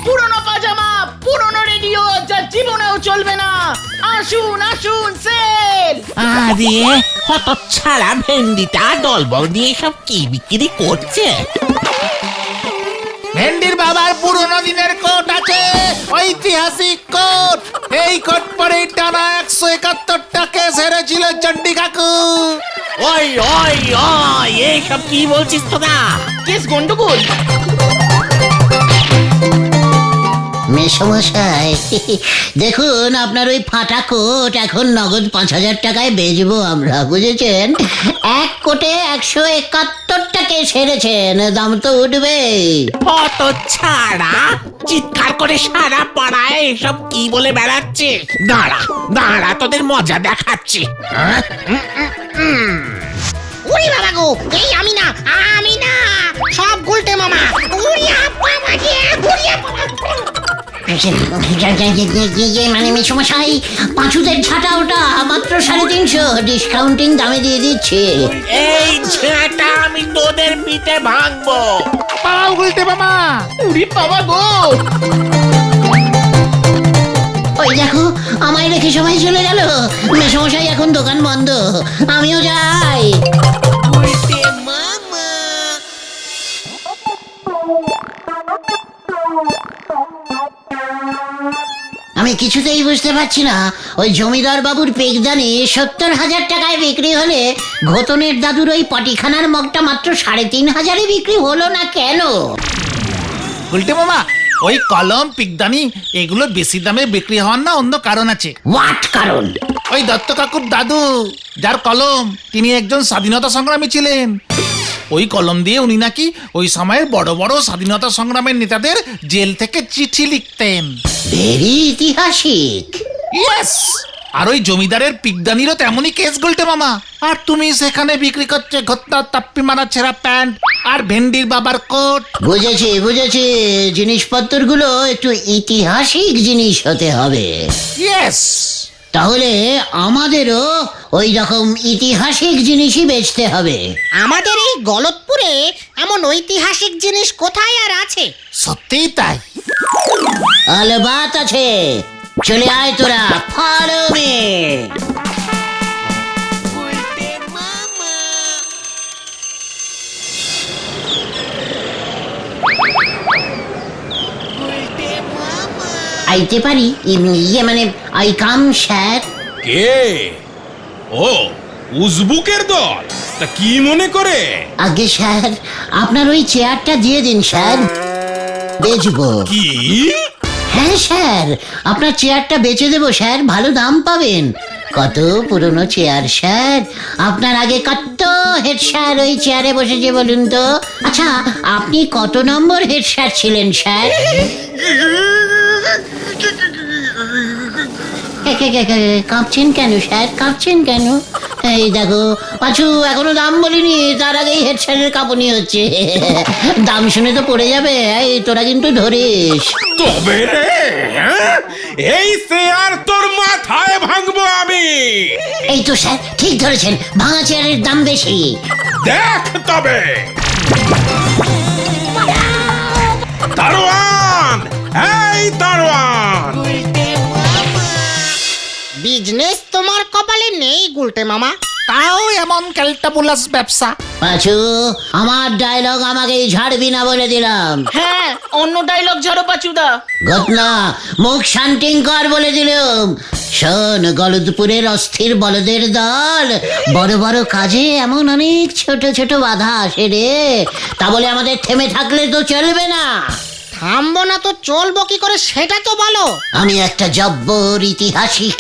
পুরনো পাজামা, পুরনো রেডিও, যা জীবনেও চলবে না। আসুন আসুন, সেল। আরে হতচ্ছাড়া ভেন্ডিটা দলবল দিয়ে সব কি বিক্রি করছে? ভেন্ডির বাবার পুরনো দিনের কোট আছে, ঐতিহাসিক কোট। এই কোট পরে টানা 171টা কেস হেরেছিল চণ্ডী কাকু। ওই ওই ওই, এইসব কি বলছিস তোরা? কেস গন্ডগোল। মেসমশাই, দেখুন আপনার ওই ফাটা কোট এখন নগদ 5,000 টাকায় বেচবো আমরা, বুঝেছেন? এক কোটে 171টা কেস হেরেছেন, দাম তো উঠবে। হতচ্ছাড়া, চিৎকার করে সারা পাড়ায় এসব কি বলে বেড়াচ্ছে? দাঁড়া দাঁড়া, তোদের মজা দেখাচ্ছি। ওরে বাবা গো, এই আমি না, আমি না, সব গুলটে মামা। উড়িয়া বাবা রে, উড়িয়া বাবা। মানে মেসমশাই, পাঁচুদের ঝাঁটা ওটা মাত্র 350, ডিসকাউন্টিং দামে দিয়ে দিচ্ছে। এই ঝাঁটা আমি তোদের পিঠে ভাঙবো। পাও গুলটে মামা। উড়ি বাবা গো। ওই দেখো, আমায় রেখে সবাই চলে গেল। মেসমশাই এখন দোকান বন্ধ, আমিও যাই। আমি কিছুতেই বুঝতে পারছি না, ওই জমিদার বাবুর পেগদানি 70,000 টাকায় বিক্রি হলে ঘোতনের দাদুর ওই পটিখানার মগটা মাত্র 3,500 বিক্রি হলো না কেন? উল্টে মামা, ওই কলম পিকদানি এগুলো বেশি দামে বিক্রি হওয়ার না অন্য কারণ আছে। হোয়াট কারণ? ওই দত্ত কাকুর দাদু, যার কলম, তিনি একজন স্বাধীনতা সংগ্রামী ছিলেন। ওই কলম দিয়ে উনি নাকি ওই সময়ের বড় বড় স্বাধীনতা সংগ্রামের নেতাদের জেল থেকে চিঠি লিখতেন। ভেরি ইতিহাসিক। ইয়েস। আর ওই জমিদারের পিকদানিরও তেমনই কেস গুলটে মামা। আর তুমি সেখানে বিক্রি করছে ঘটনা তাপ্পি মারা ছেঁড়া প্যান্ট আর ভেন্ডির বাবার কোট। বুঝেছি বুঝেছি, জিনিসপত্রগুলো একটু ইতিহাসিক জিনিস হতে হবে। ইয়েস। তাহলে আমাদেরও ওই রকম ইতিহাসিক জিনিসই বেচতে হবে। আমাদের এই গলতপুরে এমন ঐতিহাসিক জিনিস কোথায় আর আছে? সত্যিই তাই। আলবাত আছে, চলে আয় তোরা, ফলো মি। আইতে পারি? ইয়ে মানে আই কাম স্যার। কে? ও, উজবুকের দল। তা কি মনে করে? আগে স্যার, আপনার ওই চেয়ারটা দিয়ে দিন স্যার, বেচবো। কি? হ্যাঁ স্যার, আপনার চেয়ারটা বেচে দেবো স্যার, ভালো দাম পাবেন। কত পুরনো চেয়ার স্যার, আপনার আগে কত হেড স্যার ওই চেয়ারে বসেছে বলুন তো? আচ্ছা, আপনি কত নম্বর হেড স্যার ছিলেন স্যার? কাঁপছেন কেন স্যার, কাঁপছেন কেন? এই দেখো পাঁচু, এখনো দাম বলিনি, তার আগেই হেড স্যারের কাঁপুনি হচ্ছে। দাম শুনে তো পড়ে যাবে, এই তোরা কিন্তু ধরিস। তবে রে, এই চেয়ার তোর মাথায় ভাঙবো আমি। এই তো স্যার ঠিক ধরেছেন, ভাঙা চেয়ারের দাম বেশি। দেখ তবে। দারোয়ান, এই দারোয়ান। বিজনেস তোমার কপালে নেই গুলটে মামা। তাও এমন ক্যালটাবুলাস ব্যবসা। পাঁচু, আমার ডায়লগ আমাকেই ঝাড়বি না বলে দিলাম। হ্যাঁ, অন্য ডায়লগ ঝাড়ো পাচুদা। ঘটনা, মুখ শান্তিং কর বলে দিলাম। শোন, গলদপুরের অস্থির বলদের দল, বড় বড় কাজে এমন অনেক ছোট ছোট বাধা আসে রে। তা বলে আমাদের থেমে থাকলে তো চলবে না। থামবো না তো চলবো কি করে সেটা তো বলো। আমি একটা জব্বর ইতিহাসিক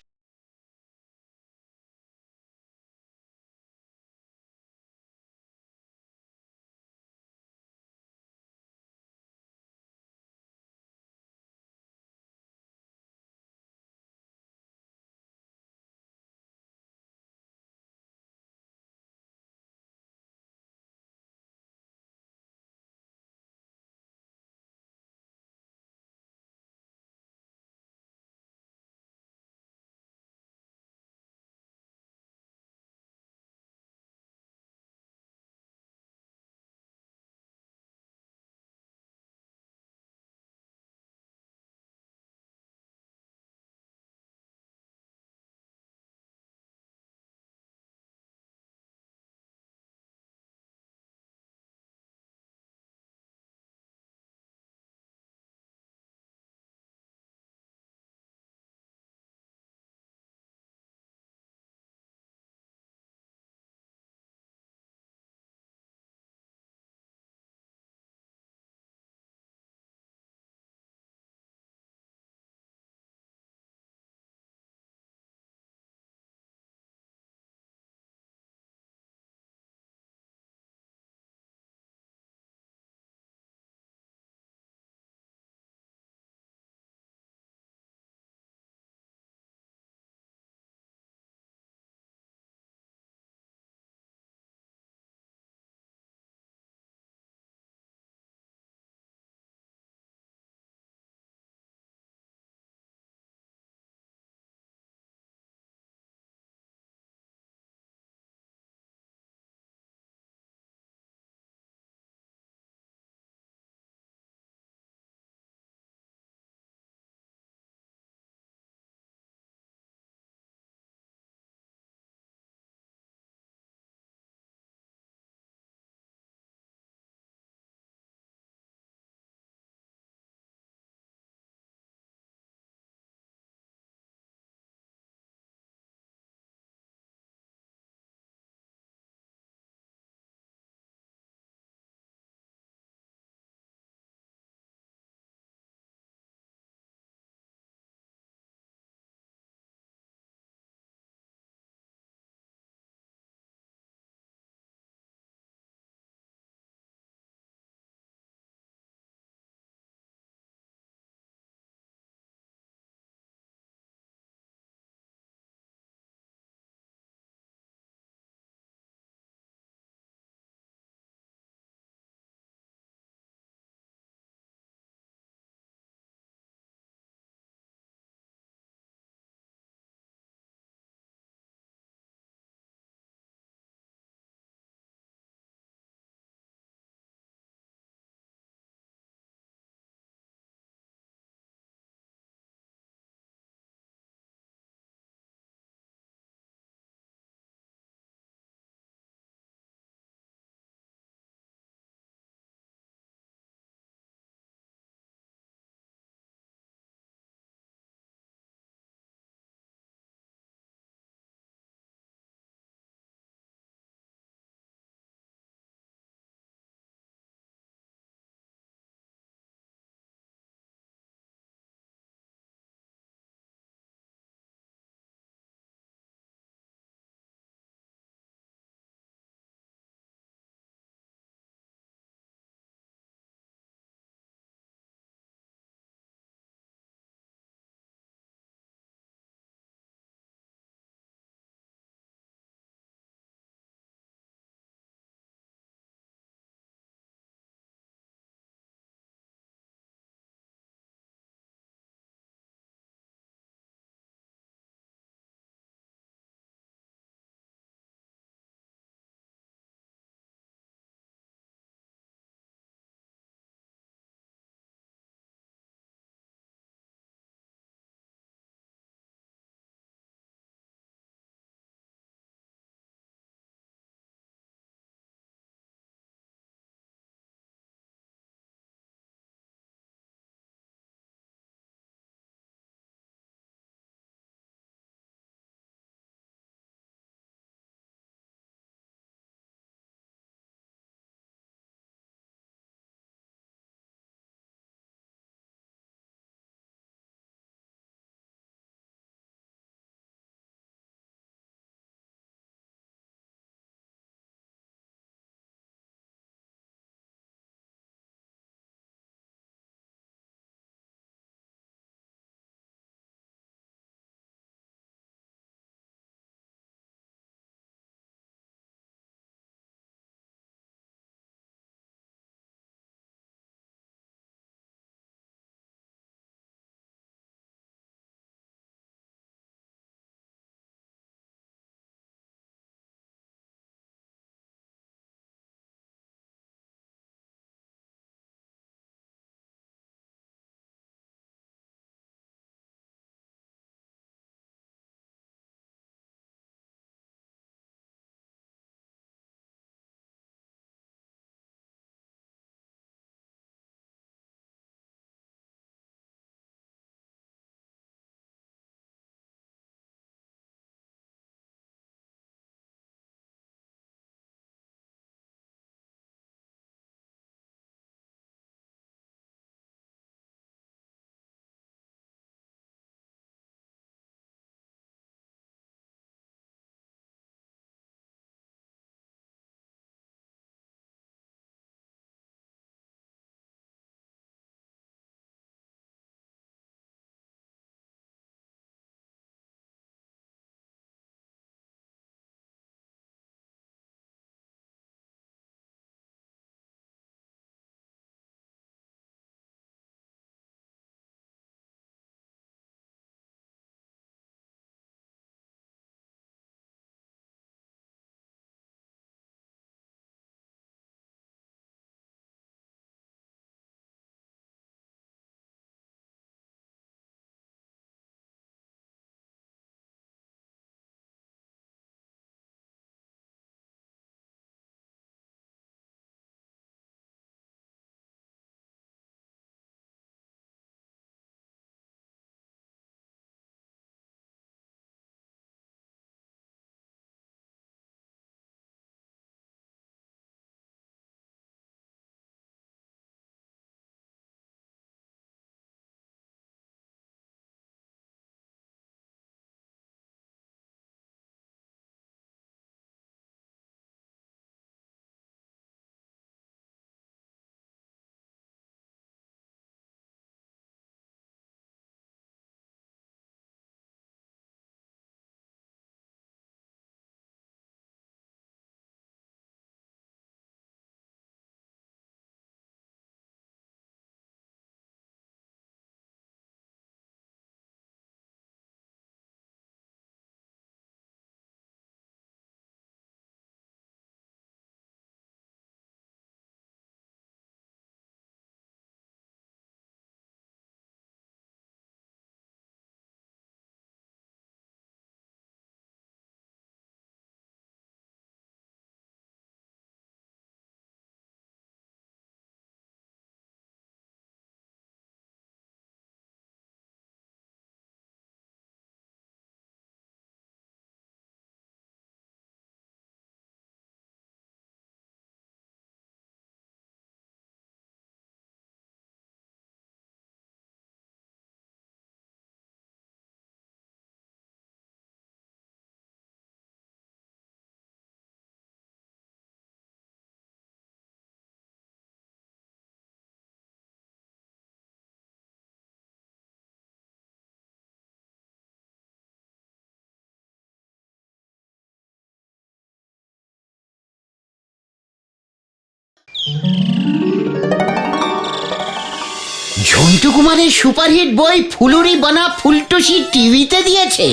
ঝন্টু কুমারের সুপারহিট বই ফুলুরি বানা ফুলটুসি টিভিতে দিয়েছে।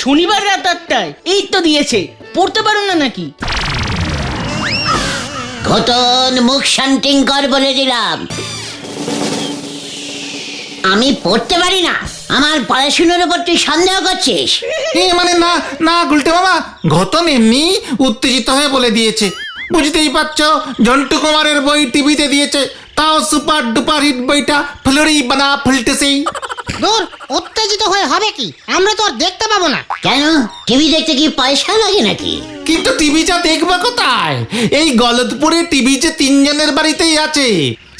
শনিবার রাত 8টায় এই তো দিয়েছে, পড়তে পারো না নাকি? ঘটন মুখ শান্তিং কর বলে দিলাম। আমি পড়তে পারি না? আমার পড়াশোনার উপর তুই সন্দেহ করছিস? মানে না না গুলটে মামা, ঘটন এমনি উত্তেজিত হয়ে বলে দিয়েছে। বুঝতেই পারছো, ঝন্টু কুমারের বই টিভিতে দিয়েছে, তাও সুপার ডুপার হিট বইটা ফুলুরি বানা ফুলটেছি। দূর, উত্তেজিত হয়ে হবে কি? আমরা তো আর দেখতে পাবো না। কেন, টিভি দেখতে কি পয়সা লাগে নাকি? কিন্তু টিভিটা দেখবে কোথায়? এই গলতপুরে টিভি যে 3 জনের বাড়িতেই আছে,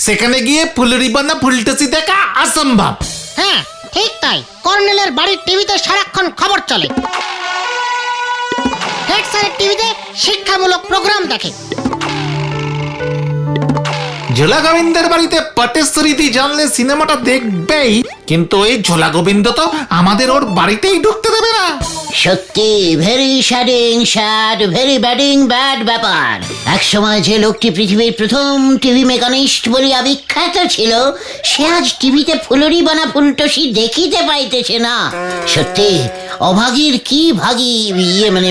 সেখানে গিয়ে ফুলুরি বানা ফুলটেছি দেখা অসম্ভব। হ্যাঁ ঠিক তাই, কর্নেলের বাড়ির টিভিতে সারাক্ষণ খবর চলে। হেড স্যারের টিভিতে শিক্ষামূলক প্রোগ্রাম দেখে। ঝোলা গোবিন্দের বাড়িতে পটেশ্বরীতি জানলে সিনেমাটা দেখবেই, কিন্তু ওই ঝোলা গোবিন্দ তো আমাদের ওর বাড়িতেই ঢুকতে দেবে না। সত্যি ভেরি স্যাড, ভেরি ব্যাড ব্যাপার। এক সময় যে লোকটি পৃথিবীর প্রথম টিভি মেকানিস্ট বলে বিখ্যাত ছিল, সে আজ টিভিতে ফুলুরি বানা ফুলটসি দেখিতে পাইতেছে না। সত্যি অভাগীর কি ভাগী, মানে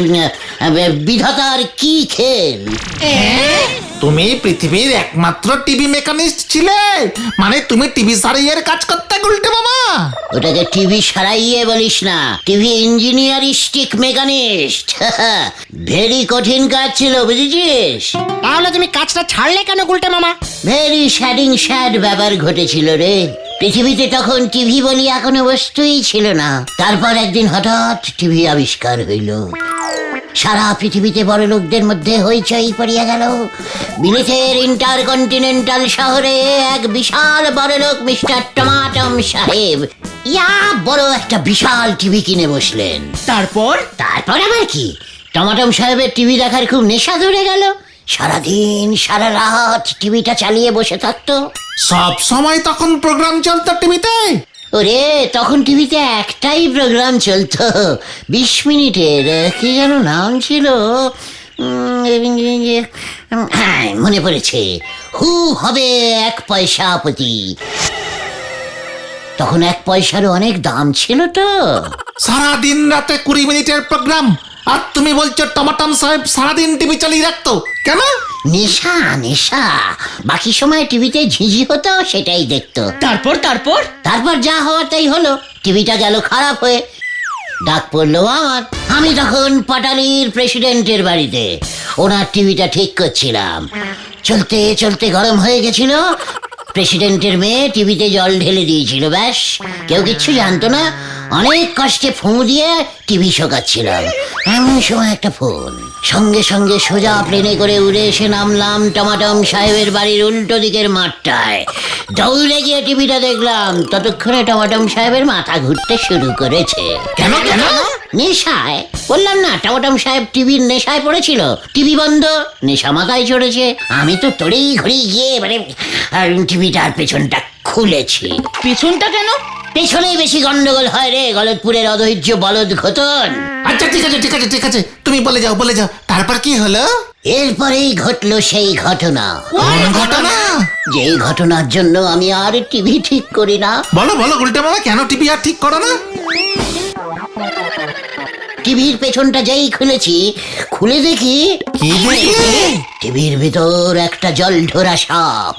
বিধাতার কি খেল। তুমি পৃথিবীর একমাত্র টিভি মেকানিস্ট ছিলে, মানে তুমি টিভি সারাইয়ের কাজ করতে গুলটে মামা। ওটাকে টিভি সারাইয়ে বলিস না, টিভি ইঞ্জিনিয়ারিস্টিক মেকানিস্ট। ভেরি কঠিন কাজ ছিল, বুঝেছিস? তাহলে তুমি কাজটা ছাড়লে কেন গুলটে মামা? ভেরি স্যাড ব্যাপার ঘটেছিল রে। পৃথিবীতে তখন টিভি বলি এখনো বস্তুই ছিল না। তারপর একদিন হঠাৎ টিভি আবিষ্কার হইল। সারা পৃথিবীতে বড় লোকদের মধ্যে হইচই পড়িয়া গেল। বিলেতের ইন্টারকন্টিনেন্টাল শহরে এক বিশাল বড় লোক মিস্টার টমাটম সাহেব বড় একটা বিশাল টিভি কিনে বসলেন। তারপর আবার কি, টমাটম সাহেবের টিভি দেখার খুব নেশা ধরে গেল। সারাদিন সারা রাত টিভিটা চালিয়ে বসে থাকতো। সব সময় তখন প্রোগ্রাম চলতো টিভিতে? ওরে, তখন টিভিতে একটাই প্রোগ্রাম চলতো, 20 মিনিটের। কি যেন নাম ছিল, হ্যাঁ মনে পড়েছে, হু হবে 1 পয়সা প্রতি। তখন 1 পয়সারও অনেক দাম ছিল তো। সারাদিন রাতে 20 মিনিটের প্রোগ্রাম, আর তুমি বলছো টমাটম সাহেব সারাদিন টিভি চালিয়ে রাখতো কেন? নেশা। বাকি সময় টিভিতে ঝিঝি হতো, সেটাই দেখতো। তারপর যা হওয়ার তাই হলো, টিভিটা গেল খারাপ হয়ে। ডাক পড়লো আমার। আমি তখন পাটালির প্রেসিডেন্টের বাড়িতে ওনার টিভিটা ঠিক করছিলাম। চলতে গরম হয়ে গেছিল। প্রেসিডেন্টের মেয়ে টিভিতে জল ঢেলে দিয়েছিল, ব্যাস। কেউ কিচ্ছু জানতো না। অনেক কষ্টে ফুঁ দিয়ে টিভি শোকাচ্ছিলাম। এমন সময় একটা ফোন। সঙ্গে সোজা প্লেনে করে উড়ে এসে নামলাম টমাটম সাহেবের বাড়ির উল্টো দিকের মাঠটায়। দৌড়ে গিয়ে টিভিটা দেখলাম। ততক্ষণে টমাটম সাহেবের মাথা ঘুরতে শুরু করেছে। কেন? নেশায়। বললাম না, টমাটম সাহেব টিভির নেশায় পড়েছিল। টিভি বন্ধ, নেশা মাথায় চড়েছে। আমি তো তড়ি ঘড়ি গিয়ে টিভিটার পেছনটা খুলেছি। পেছনটা কেন? পেছনেই বেশি গন্ডগোল হয় রে, গলতপুরের অধৈর্য বলদ ঘটন। আচ্ছা ঠিক আছে, তুমি বলে যাও। তারপর কি হলো? এরপরেই ঘটলো সেই ঘটনা। কোন ঘটনা? যেই ঘটনার জন্য আমি আর টিভি ঠিক করি না। বলো গুলটে মামা, কেন টিভি আর ঠিক করো না? টিভির পেছনটা যেই খুলেছি, খুলে দেখি কি দেখলে? টিভির ভিতর একটা জলঢোরা সাপ।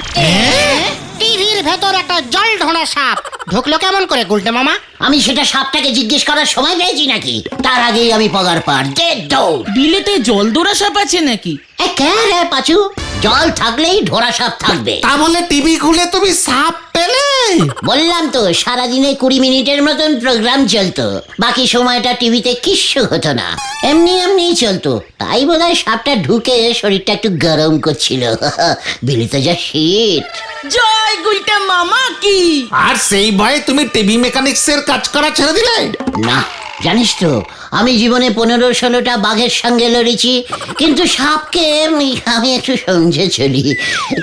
টিভির ভেতর একটা জল ঢোনা সাপ ঢুকলো কেমন করে গুলটে মামা? আমি সেটা সাপটাকে জিজ্ঞেস করার সময় পেয়েছি নাকি? তার আগেই আমি পগার পার দৌড়। বিলেতে জলদোরা সাপ আছে নাকি? কেন রে পাচু, জল থাকলেই ঢোরা সাপ থাকবে। তা বলে টিভি খুলে তুমি সাপ পেলে? বললাম তো, সারাদিনে 20 মিনিটের মতন প্রোগ্রাম চলতো। বাকি সময়টা টিভিতে কিচ্ছু হতো না, এমনি চলতো। তাই বোধহয় সাপটা ঢুকে শরীরটা একটু গরম করছিল। বিলিতে যা শীত। জয় গুলটা মামা কি! আর সেই ভয়ে তুমি টিভি মেকানিক্সের কাজ করা ছেড়ে দিলে? না, জানিস তো, আমি জীবনে 15-16টা বাঘের সঙ্গে লড়েছি, কিন্তু সাপকে আমি একটু সমঝে চলি।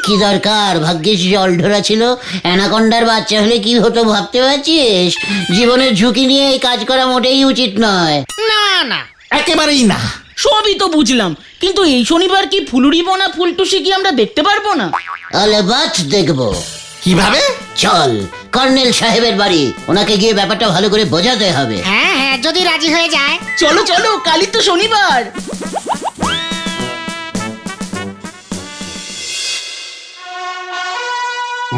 কি দরকার, ভাগ্যিস জল ঢোরা ছিল। অ্যানাকন্ডার বাচ্চা হলে কি হতো ভাবতে পারছিস? জীবনের ঝুঁকি নিয়ে এই কাজ করা মোটেই উচিত নয়। না একেবারেই না। সবই তো বুঝলাম, কিন্তু এই শনিবার কি ফুলুরি বোনা ফুলটুসি কি আমরা দেখতে পারবো না? আলেবাত দেখবো। কিভাবে? চল কর্নেল সাহেবের বাড়ি, ওনাকে গিয়ে ব্যাপারটা ভালো করে বোঝাতে হবে। হ্যাঁ হ্যাঁ, যদি রাজি হয়ে যায়। চলো চলো, কালই তো শনিবার।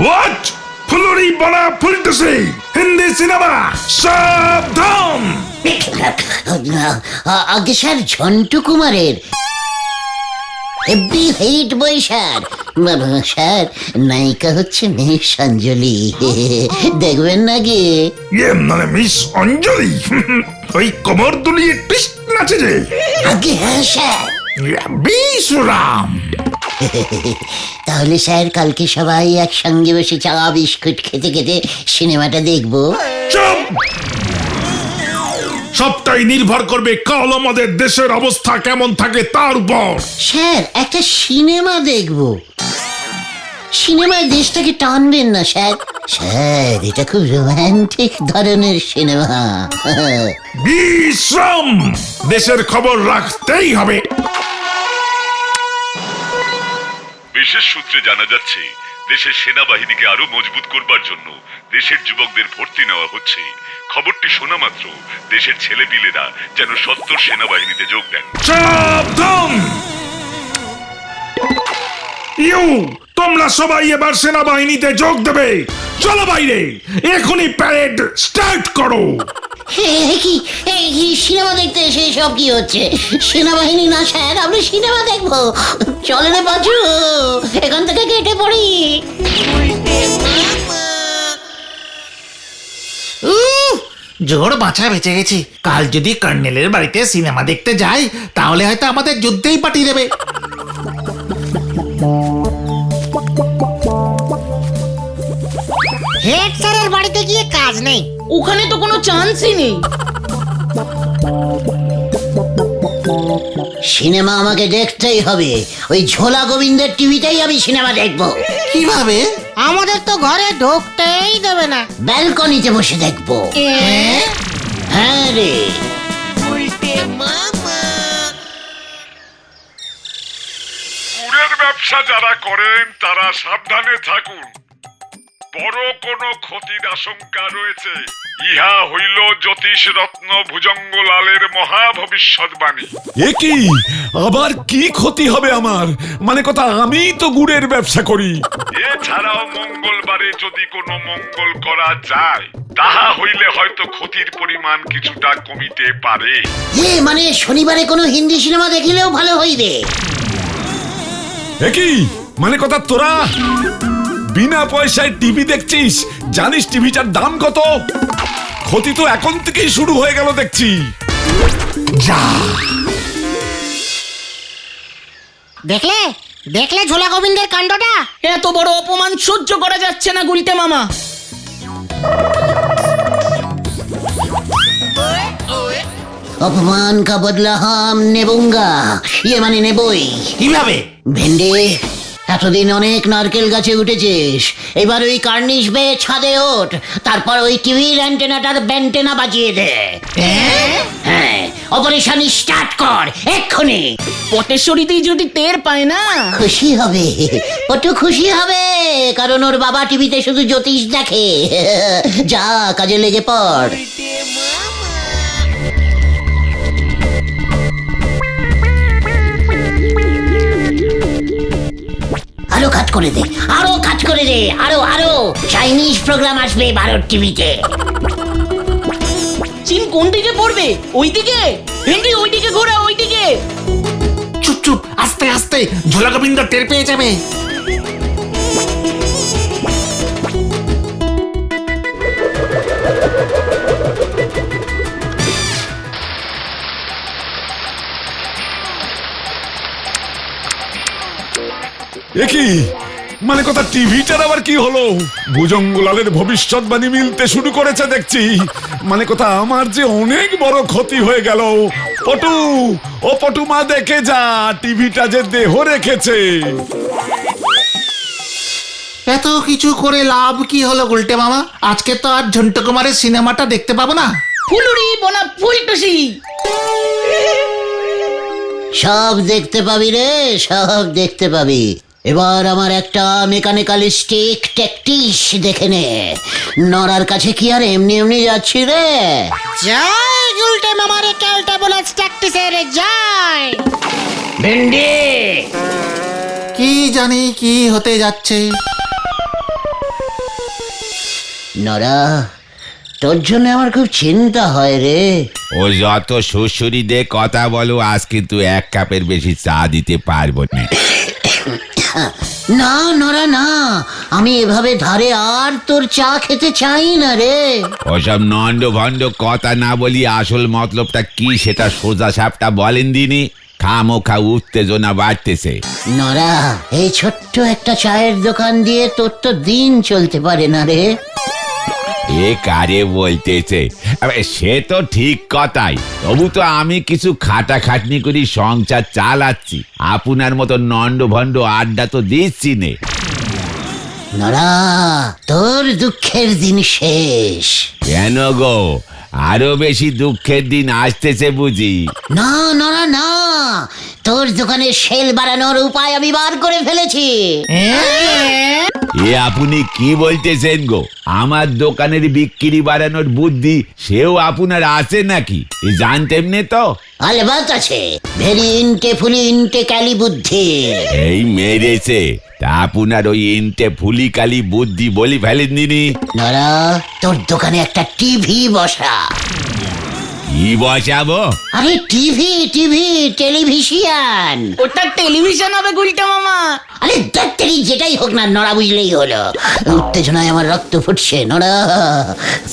হোয়াট? ফুলুরি বলা ফুলটুসি হিন্দি সিনেমা সাবধান! আগে স্যার ঝন্টু কুমারের হেভি হিট বই স্যার। স্যার নায়িকা হচ্ছে মিস অঞ্জলি, দেখবেন না গিয়ে? ইয়ে মানে মিস অঞ্জলি ওই কমর দুলিয়ে টুইস্ট নাচে যে? আগে হ্যাঁ স্যার। বিশুরাম! তাহলে স্যার কালকে সবাই একসঙ্গে বসে চা বিস্কুট খেতে খেতে সিনেমাটা দেখবো। চুপ! সবটাই নির্ভর করবে কাল আমাদের দেশের অবস্থা কেমন থাকে তার উপর। স্যার একটা সিনেমা দেখবো। সিনেমায় দেশটাকে টানবেন না স্যার। স্যার এটা খুব রোমান্টিক ধরনের সিনেমা। বিশ্রাম! দেশের খবর রাখতেই হবে। বিশেষ সূত্রে জানা যাচ্ছে দেশের সেনাবাহিনীকে আরো মজবুত করবার জন্য দেশের যুবকদের ভর্তি নেওয়া হচ্ছে। খবরটি শোনা মাত্র দেশের ছেলেপিলেরা যেন সত্তর সেনাবাহিনীতে যোগ দেন। সাবধান! তোমরা সবাই এবার সেনাবাহিনীতে যোগ দেবে। চলো বাইরে, এখনই প্যারেড স্টার্ট করো। কি সিনেমা দেখতে এসে সব কি হচ্ছে? সেনাবাহিনী না স্যার, আমরা সিনেমা দেখবো। চলে রে বাজু, এখান থেকে কেটে পড়ি। জোর বাঁচা বেঁচে গেছি। কাল যদি কর্নেলের বাড়িতে সিনেমা দেখতে যাই তাহলে হয়তো আমাদের যুদ্ধেই পাঠিয়ে দেবে। হেড স্যারের বাড়িতে গিয়ে কাজ নেই। ওখানে তো কোনো চান্সই নেই। সিনেমা আমাকে দেখতেই হবে। ওই ঝোলা গোবিন্দের টিভিতেই আমি সিনেমা দেখবো। কিভাবে? আমাদের তো ঘরে ঢুকতেই দেবে না। ব্যালকনিতে বসে দেখবো। হ্যাঁ রে। গুড়ের ব্যবসা যারা করেন তারা সাবধানে থাকুন। বড় কোনো ক্ষতির আশঙ্কা রয়েছে। ইহা হইল জ্যোতিষ রত্ন ভুজঙ্গলালের মহা ভবিষ্যৎবাণী। এ কি? আবার কি ক্ষতি হবে আমার? মানে কথা, আমি তো গুড়ের ব্যবসা করি। এছাড়াও মঙ্গলবারে যদি কোনো মঙ্গল করা যায় তাহা হইলে হয়তো ক্ষতির পরিমাণ কিছুটা কমিতে পারে। মানে শনিবারে কোনো হিন্দি সিনেমা দেখিলেও ভালো হইবে। এ কি? মানে কথা, তোরা বিনা পয়সায় টিভি দেখছিস? জানিস টিভিটার দাম কত? ক্ষতি তো এখন থেকেই শুরু হয়ে গেল দেখছি। যা! দেখলে দেখলে ঝোলা গোবিন্দের কাণ্ডটা? এত বড় অপমান সহ্য করা যাচ্ছে না গুলটে মামা। অপমান কা বদলা হাম নেবুঙ্গা। মানে নেবই। কিভাবে? ভেন্ডে, এতদিন অনেক নারকেল গাছে উঠেছিস, এবার ওই কার্নিশ বেয়ে ছাদে ওঠ, তারপর ওই টিভির অ্যান্টেনাটার ব্যান্টেনা বাজিয়ে দে। হ্যাঁ, অপারেশন স্টার্ট কর এক্ষুনি। পটেশ্বরীতেই যদি টের পায় না। খুশি হবে, পটু খুশি হবে, কারণ ওর বাবা টিভিতে শুধু জ্যোতিষ দেখে। যা কাজে লেগে পড়। আরো কাজ করে দে, আরো কাজ করে দে, আরো আরো চাইনিজ প্রোগ্রাম আসবে ভারত টিভিতে। চীন কোন দিকে পড়বে? ওইদিকে? ভেন্ডি ওইদিকে ঘোরা, ওইদিকে। চুপ চুপ, আস্তে আস্তে, ঝোলা গোবিন্দ টের পেয়ে যাবে। এ কি? মানে কথা, টিভিটার আবার কি হলো? ভুজঙ্গলালের ভবিষ্যৎবাণী মিলতে শুরু করেছে দেখছি। মানে কথা, আমার যে অনেক বড় ক্ষতি হয়ে গেল। পটু, ও পটু মা, দেখে যা টিভিটা যে দেহ রেখেছে। এত কিছু করে লাভ কি হলো গুলটে মামা? আজকে তো আর ঝন্টু কুমারের সিনেমাটা দেখতে পাবো না। ফুলুরি বোনা ফুলটুসি। সব দেখতে পাবি রে, সব দেখতে পাবি। এবার আমার একটা মেকানিক্যালিস্টিক ট্যাকটিস দেখে নে। নরার কাছে কি আর এমনি এমনি যাচ্ছি রে? জয় গুলটে মামার ক্যালটা বলাস ট্যাকটিসের জয়। ভেন্ডি কি জানি কি হতে যাচ্ছে। নরা, তোর জন্য আমার খুব চিন্তা হয় রে। ও যত শ্বশুরি দে কথা বলো, আজ কিন্তু 1 কাপের বেশি চা দিতে পারবো না। না নরা না, আমি এভাবে ধারে আর তোর চা খেতে চাই না রে। ওসব নন্ড ভণ্ড কথা না বলি আসল মতলবটা কি সেটা সোজা সাপটা বলেন দিনি। খামোখা উত্তেজনা বাড়তেছে। নরা, এই ছোট্ট একটা চায়ের দোকান দিয়ে তোর তো দিন চলতে পারে না রে। এ কারে বলতেছে? আবে সে তো ঠিক কথাই, তবু তো আমি কিছু খাটাখাটনি করি সংসার চালাচ্ছি, আপনার মতো নন্ড ভণ্ড আড্ডা তো দিচ্ছি নে। নরা, তোর দুঃখের দিন শেষ। কেন গো, আরো বেশি দুঃখের দিন আসতেছে বুঝি? না নরা না, তোর দোকানে সেল বাড়ানোর উপায় আমি বার করে ফেলেছি। এ আপনি কি বলতেছেন গো? আমার দোকানের বিক্রি বাড়ানোর বুদ্ধি সেও আপনার আছে নাকি? এ জানতেন নে তো? আলবাত আছে, ভেরি ইনটে ফুলি ইনটে ক্যালি বুদ্ধি। এই মেরেছে তা আপনার ওই ইনটে ফুলি কালি বুদ্ধি বলি ফেলেন দিনি। নরা, তোর দোকানে একটা টিভি বসা। কি বসাবো? আরে টিভি টিভি, টেলিভিশন। ওটা টেলিভিশন হবে গুলটে মামা। আরে ডাক্তারি যেটাই হোক না, নড়া বুঝলেই হলো। উত্তেজনায় আমার রক্ত ফুটছে নড়া।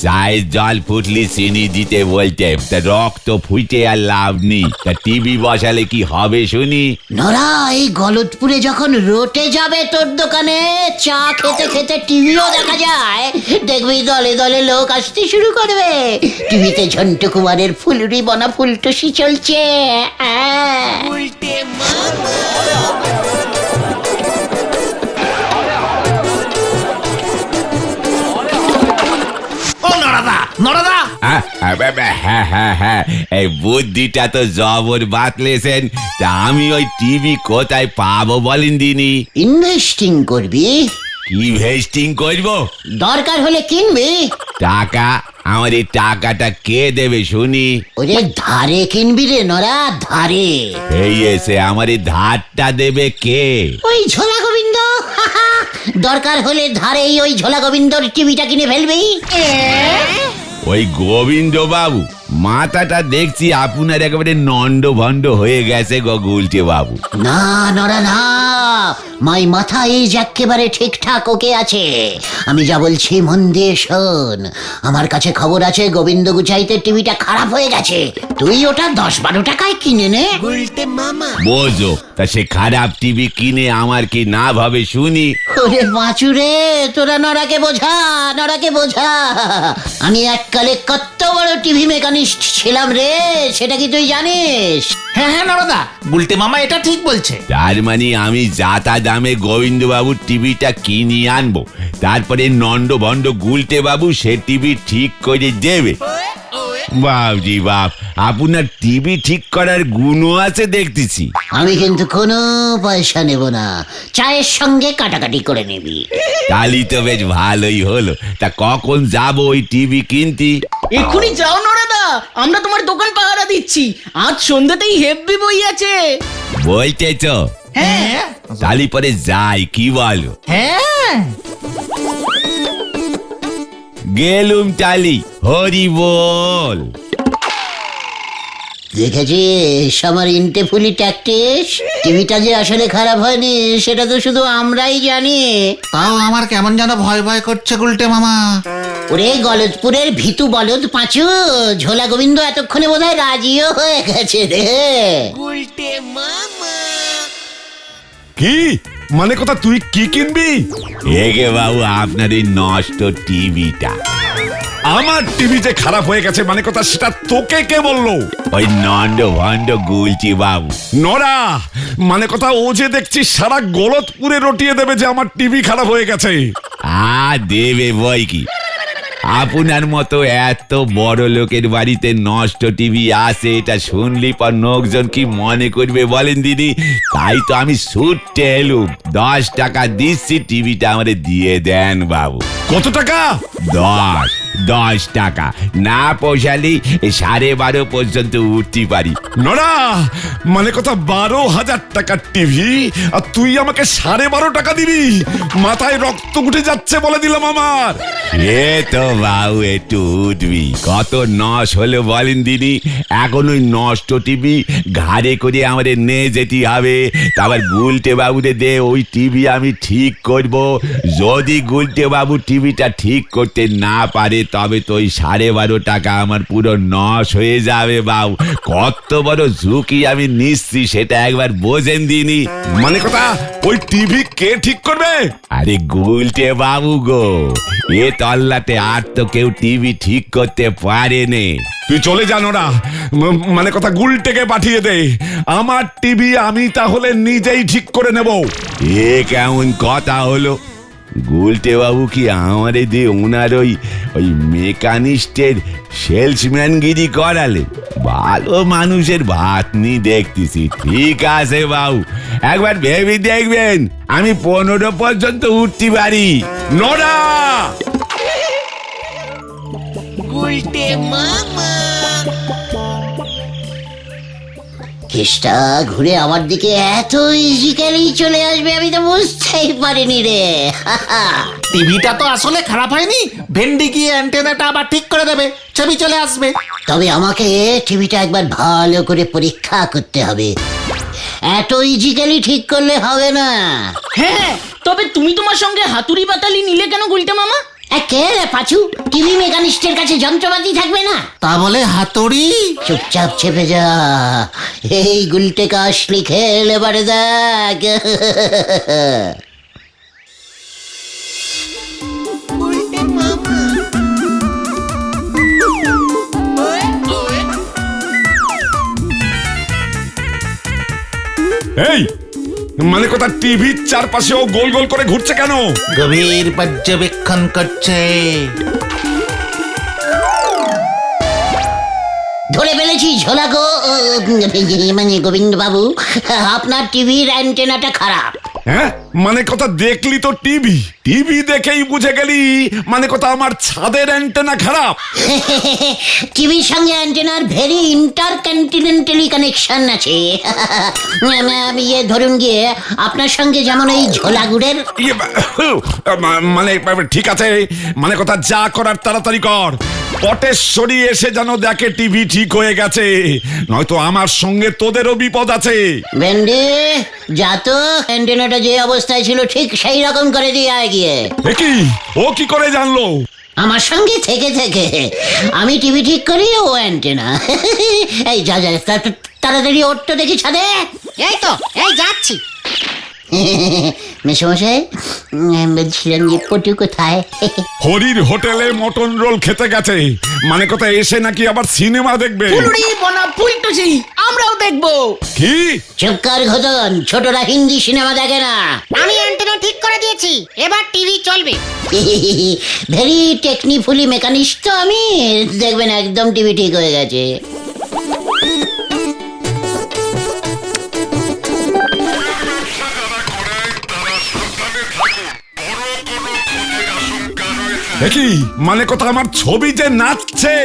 চায়ের জল ফুটলি চিনি দিতে বলতে, তা রক্ত ফুটে আর লাভ নেই। তা টিভি বসালে কি হবে শুনি? নড়া, এই গলতপুরে যখন রোটে যাবে তোর দোকানে চা খেতে খেতে টিভিও দেখা যায়, দেখবি দলে দলে লোক আসতে শুরু করবে। টিভিতে ঝন্টু কুমারের ফুলুরি বনা ফুলটুসি চলছে। ও নরাদা, নরাদা হ্যাঁ, এই বুদ্ধিটা তো জবর বাতলেছেন। তা আমি ওই টিভি কোথায় পাবো বলেন দিনি? ইনভেস্টিং করবি? ইনভেস্টিং করবো? দরকার হলে কিনবি। টাকা? আমার এই টাকাটা কে দেবে শুনি? ওরে ধারে কিনবি রে নরা, ধারে। এই এসে আমার এই ধারটা দেবে কে? ওই ঝোলা গোবিন্দ। দরকার হলে ধারেই ওই ঝোলা গোবিন্দর টিভিটা কিনে ফেলবি। ওই গোবিন্দ বাবু? মাথাটা দেখছি আপনার একেবারে নন্ড ভণ্ড হয়ে গেছে গো গুলটে বাবু। না নরা না, মাই মাথা এই একেবারে ঠিকঠাক ওকে আছে। আমি যা বলছি মন দিয়ে শোন। আমার কাছে খবর আছে গোবিন্দ গুচাইতে টিভিটা খারাপ হয়ে গেছে। তুই ওটা 10-12 টাকায় কিনে নে। বোঝো, তা সে খারাপ টিভি কিনে আমার কি না ভাবে শুনি? ওরে বাঁচুরে, তোরা নরাকে বোঝা, নরাকে বোঝা। আমি এককালে কত বড় টিভি মেকানিস্ট ছিলাম রে, সেটা কি তুই জানিস? হ্যাঁ নরাদা, গুলটে মামা এটা ঠিক বলছে। তার মানে আমি যাতা দামে গোবিন্দ বাবুর টিভিটা কিনে আনবো, তারপরে নন্ড ভণ্ড গুলটে বাবু সে টিভি ঠিক করে দেবে। বাবজি বাপ, আপনার টিভি ঠিক করার গুণও আছে দেখতেছি। আমি কিন্তু কোনো পয়সা নেব না, চায়ের সঙ্গে কাটাকাটি করে নিবি। তালি তো বেশ ভালোই হলো। তা কখন যাব ওই টিভি কিনতে? এক্ষুনি যাও নরাদা, আমরা তোমার দোকান পাহারা দিচ্ছি। আজ সন্ধ্যাতেই হেব্বি বই আছে। বলতে তো? হ্যাঁ তালি পরে যাই, কি বলো? হ্যাঁ গেলুম তালি, হরি বল। দেখেছিস আমার ইনটে ফুলি ট্যাকটিস? টিভিটা যে আসলে খারাপ হয়নি সেটা তো শুধু আমরাই জানি। তাও আমার কেমন যেন ভয় ভয় করছে গুলটে মামা। ওরে গলতপুরের ভিতু বলদ পাঁচু, ঝোলা গোবিন্দ এতক্ষণে বোধহয় রাজিও হয়ে গেছে রে। কি মানে কথা, তুই কি কিনবি? এগে বাবু, আপনার এই নষ্ট টিভিটা। আমার টিভি যে খারাপ হয়ে গেছে মানে কথা, সেটা তোকে কে বললো? ওই নন্ড ভণ্ড গুলটি বাবু। নরা, মানে কথা ও যে দেখছি সারা গলতপুরে রটিয়ে দেবে যে আমার টিভি খারাপ হয়ে গেছে। দেবে বই কি। আপনার মতো এত বড় লোকের বাড়িতে নষ্ট টিভি আসে এটা শুনলি পর লোকজন কি মনে করবে বলেন দিদি? তাই তো আমি ছুটতে এলুম। 10 টাকা দিচ্ছি, টিভিটা আমারে দিয়ে দেন বাবু। কত টাকা? 10 টাকা না পোষালি 12.5 পর্যন্ত উঠতে পারি। নড়া, মানে কথা 12,000 টাকার টিভি আর তুই আমাকে 12.5 টাকা দিবি? মাথায় রক্ত উঠে যাচ্ছে বলে দিলাম আমার। এ তো বাবু একটু উঠবি, কত নস হলো বলেন দিদি? এখন ওই নষ্ট টিভি ঘাড়ে করে আমাদের নিয়ে যেতে হবে, তারপর গুলটে বাবুরে দে ওই টিভি আমি ঠিক করব। যদি গুলটে বাবু টিভিটা ঠিক করতে না পারে তবে তো ওই 12.5 টাকা আমার পুরো নস হয়ে যাবে বাবু। কত বড় ঝুঁকি আমি নিচ্ছি সেটা একবার বোঝেন দিনি। মানে কথা ওই টিভি কে ঠিক করবে? আরে গুলটে বাবু গো, এ তল্লাতে আর তো কেউ টিভি ঠিক করতে পারেনি। তুই চলে যা নড়া, মানে কথা গুলটেকে পাঠিয়ে দে। আমার টিভি আমি তাহলে নিজেই ঠিক করে নেব। এ কেমন কথা হলো? গুলটে বাবু কি আমারে দিয়ে ওনার ওই মেকানিস্টের সেলসম্যানগিরি করালেন? ভালো মানুষের ভাত নি দেখতেছি। ঠিক আছে বাবু, একবার ভেবে দেখবেন আমি 15 পর্যন্ত উঠতে পারি। নড়া, কেসটা ঘুরে আমার দিকে এত ইজিক্যালি চলে আসবে আমি তো বুঝতেই পারিনি রে। টিভিটা তো আসলে খারাপ হয়নি, ভেন্ডি গিয়ে অ্যান্টেনাটা আবার ঠিক করে দেবে, ছবি চলে আসবে। তবে আমাকে টিভিটা একবার ভালো করে পরীক্ষা করতে হবে, এত ইজিক্যালি ঠিক করলে হবে না। হ্যাঁ, তবে তুমি তোমার সঙ্গে হাতুড়ি পাতালি নিলে কেন গুলটে মামা? কে রে পাচু, টিভি মেকানিস্টের কাছে যন্ত্রপাতি থাকবে না? তা বলে হাতুড়ি? চুপচাপ চেপে যা, এই গুলটে কাশ লিখে এবারে দেখ। এই মানে কথা টিভির চারপাশেও গোল গোল করে ঘুরছে কেন? গভীর পর্যবেক্ষণ করছে। ধরে ফেলেছি ঝোলা গো, মানে গোবিন্দ বাবু, আপনার টিভির অ্যান্টেনাটা খারাপ। হ্যাঁ, মানে কথা দেখলি তো টিভি, টিভি দেখেই বুঝে গেলি মানে কথা আমার ছাদের অ্যান্টেনা খারাপ? টিভির সঙ্গে অ্যান্টেনার ভেরি ইন্টারকন্টিনেন্টালি কানেকশন আছে। আমি ধরুন গিয়ে আপনার সঙ্গে যেমন এই ঝোলাগুড়ের। মানে ঠিক আছে, মানে কথা যা করার তাড়াতাড়ি কর। পটেশ্বরী এসে যেন দেখে টিভি ঠিক হয়ে গেছে, নয়তো আমার সঙ্গে তোদেরও বিপদ আছে। ভেন্ডি যা তো, অ্যান্টেনাটা যে অবস্থায় ছিল ঠিক সেই রকম করে দিয়ে আয় গিয়ে। কি ও কি করে জানলো? আমার সঙ্গে থেকে থেকে আমি টিভি ঠিক করি, ও অ্যান্টেনা। এই যা যা তাড়াতাড়ি ওর তো দেখি ছাদে। এই তো, এই যাচ্ছি। মেসমশাই বলছিলাম যে পটু কোথায়? হরির হোটেলে মটন রোল খেতে গেছে, মানে কথা এসে নাকি আবার সিনেমা দেখবে। ফুলুরি বনা ফুলটুসি, আমরাও দেখবো। কি? চুপ কর ঘোদন, ছোটরা হিন্দি সিনেমা দেখে না। আমি অ্যান্টেনা ঠিক করে দিয়েছি, এবার টিভি চলবে। ভেরি টেকনিফুলি মেকানিস্ট তো আমি, দেখবেন একদম টিভি ঠিক হয়ে গেছে। দেখি মানে কথা আমার ছবি যে নাচছে।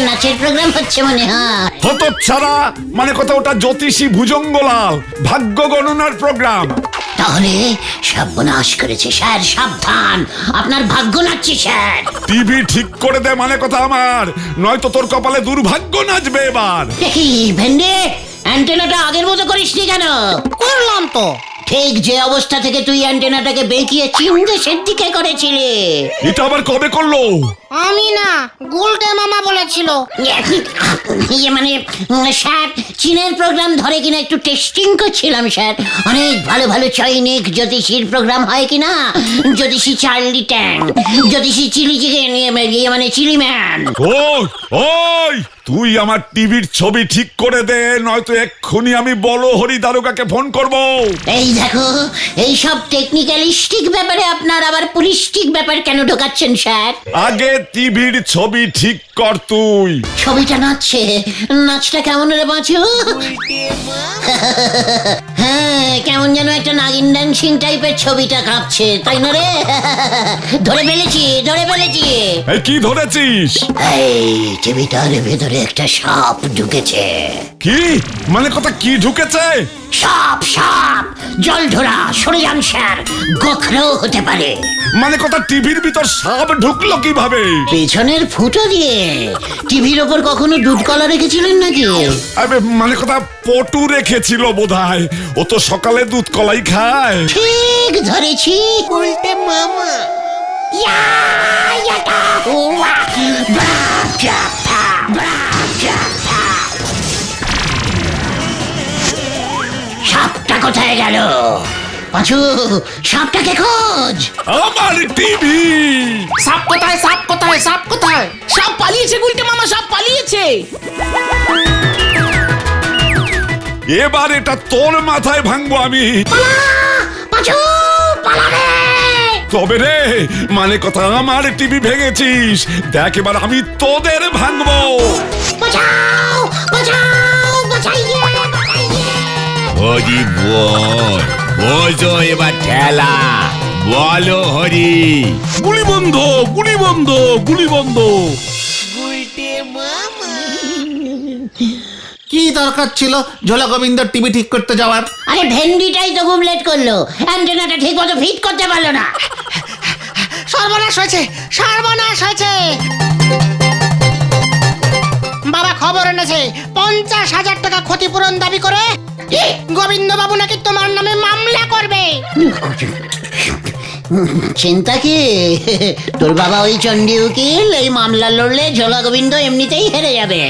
নাচের প্রোগ্রাম হচ্ছে মনে হয়। হতচ্ছাড়া, মানে কথা ওটা জ্যোতিষী ভুজঙ্গলাল ভাগ্য গণনার প্রোগ্রাম। তাহলে সর্বনাশ করেছে স্যার, সাবধান, আপনার ভাগ্য নাচছে স্যার। টিভি ঠিক করে দে মানে কথা আমার, নয়তো তোর কপালে দুর্ভাগ্য নাচবে এবার। দেখি ভেন্ডে, অ্যান্টেনাটা আগের মতো করিসনি কেন? করলাম তো। ঠিক যে অবস্থা থেকে তুই অ্যান্টেনাটাকে বেঁকিয়ে চীন দেশের দিকে করেছিলি। এটা আবার কবে করলো? আমি না, গুলটে মামা বলেছিল। মানে স্যার, চীনের প্রোগ্রাম ধরে কিনা একটু টেস্টিং করছিলাম স্যার। অনেক ভালো ভালো চৈনিক জ্যোতিষীর প্রোগ্রাম হয় কিনা, জ্যোতিষী চার্লি ট্যাং, জ্যোতিষী চিলি চিকেন, মানে চিলি ম্যান। ওই তুই আমার টিভির ছবি ঠিক করে দে, নয়তো এক্ষুনি আমি বলো হরি দারোগাকে ফোন করব। এই দেখো, এই সব টেকনিক্যালিস্টিক ব্যাপারে আপনার আবার পুলিশটিক ব্যাপার কেন ঢোকাচ্ছেন স্যার? আগে টিভির ছবি ঠিক কর তুই। ছবিটা নাচছে, নাচটা কেমন রে বাঁচু? হ্যাঁ, কেমন যেন একটা নাগিন ড্যান্সিং টাইপের ছবিটা কাঁপছে, তাই না রে? ধরে ফেলেছি, ধরে ফেলেছি। এই কি ধরেছিস? এই টিভিটার ভেতরে একটা সাপ ঢুকেছে। কি মানে কথা, কি ঢুকেছে? সাপ, সাপ, জল ধরা, সরে যান স্যার, গোখরও হতে পারে। মানে কথা, টিভির ভিতর সাপ ঢুকলো কিভাবে? পেছনের ফুটো দিয়ে। টিভির ওপর কখনো দুধ কলা রেখেছিলেন নাকি? আবে মানে কথা, পটু রেখেছিল বোধহয়, ও তো সকালে দুধ কলাই খায়। ঠিক ধরেছি। উল্টে মামা। সাপটা কোথায় গেল? পাঁচু, সাপটাকে খোঁজ। আমার টিভি! সাপ কোথায়, সাপ কোথায়, সাপ কোথায়? সাপ পালিয়েছে গুলটে মামা, সাপ পালিয়েছে। এবার এটা তোর মাথায় ভাঙবো আমি। পাঁচু, পালাবে। তবে রে, মানে কথা, আমার টিভি ভেঙেছিস, দেখ এবার আমি তোদের ভাঙবো। বাঁচাও, বাঁচাও, বাঁচাইয়ে, বাঁচাইয়ে। হরি বল, বোঝো এবার ঠেলা, বলো হরি। গুলি বন্ধ, গুলি বন্ধ, গুলি বন্ধ। কি দরকার ছিল ঝোলা গোবিন্দর টিভি ঠিক করতে যাওয়ার? আরে ভেন্ডিটাই তো খুব লেট করলো, অ্যান্টেনাটা ঠিক মতো ফিট করতে পারলো না। সর্বনাশ হয়েছে, সর্বনাশ হয়েছে। বাবা খবর এনেছে 50,000 টাকা ক্ষতিপূরণ দাবি করে গোবিন্দ বাবু নাকি তোমার নামে মামলা করবে। চিন্তা কি, তোর বাবা ওই চণ্ডী উকিল, এই মামলা লড়লে ঝোলা গোবিন্দ এমনিতেই হেরে যাবে।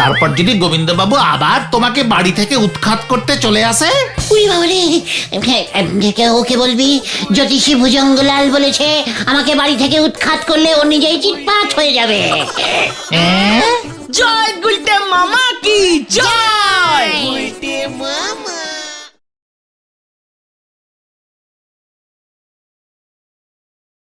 তারপর যদি গোবিন্দবাবু আবার তোমাকে বাড়ি থেকে উৎখাত করতে চলে আসে? উই বাবারে, ওকে বলবি জ্যোতিষী ভুজঙ্গলাল বলেছে আমাকে বাড়ি থেকে উৎখাত করলে ও নিজেই চিৎপাত হয়ে যাবে। জয় গুলটে মামা কি জয়। মামা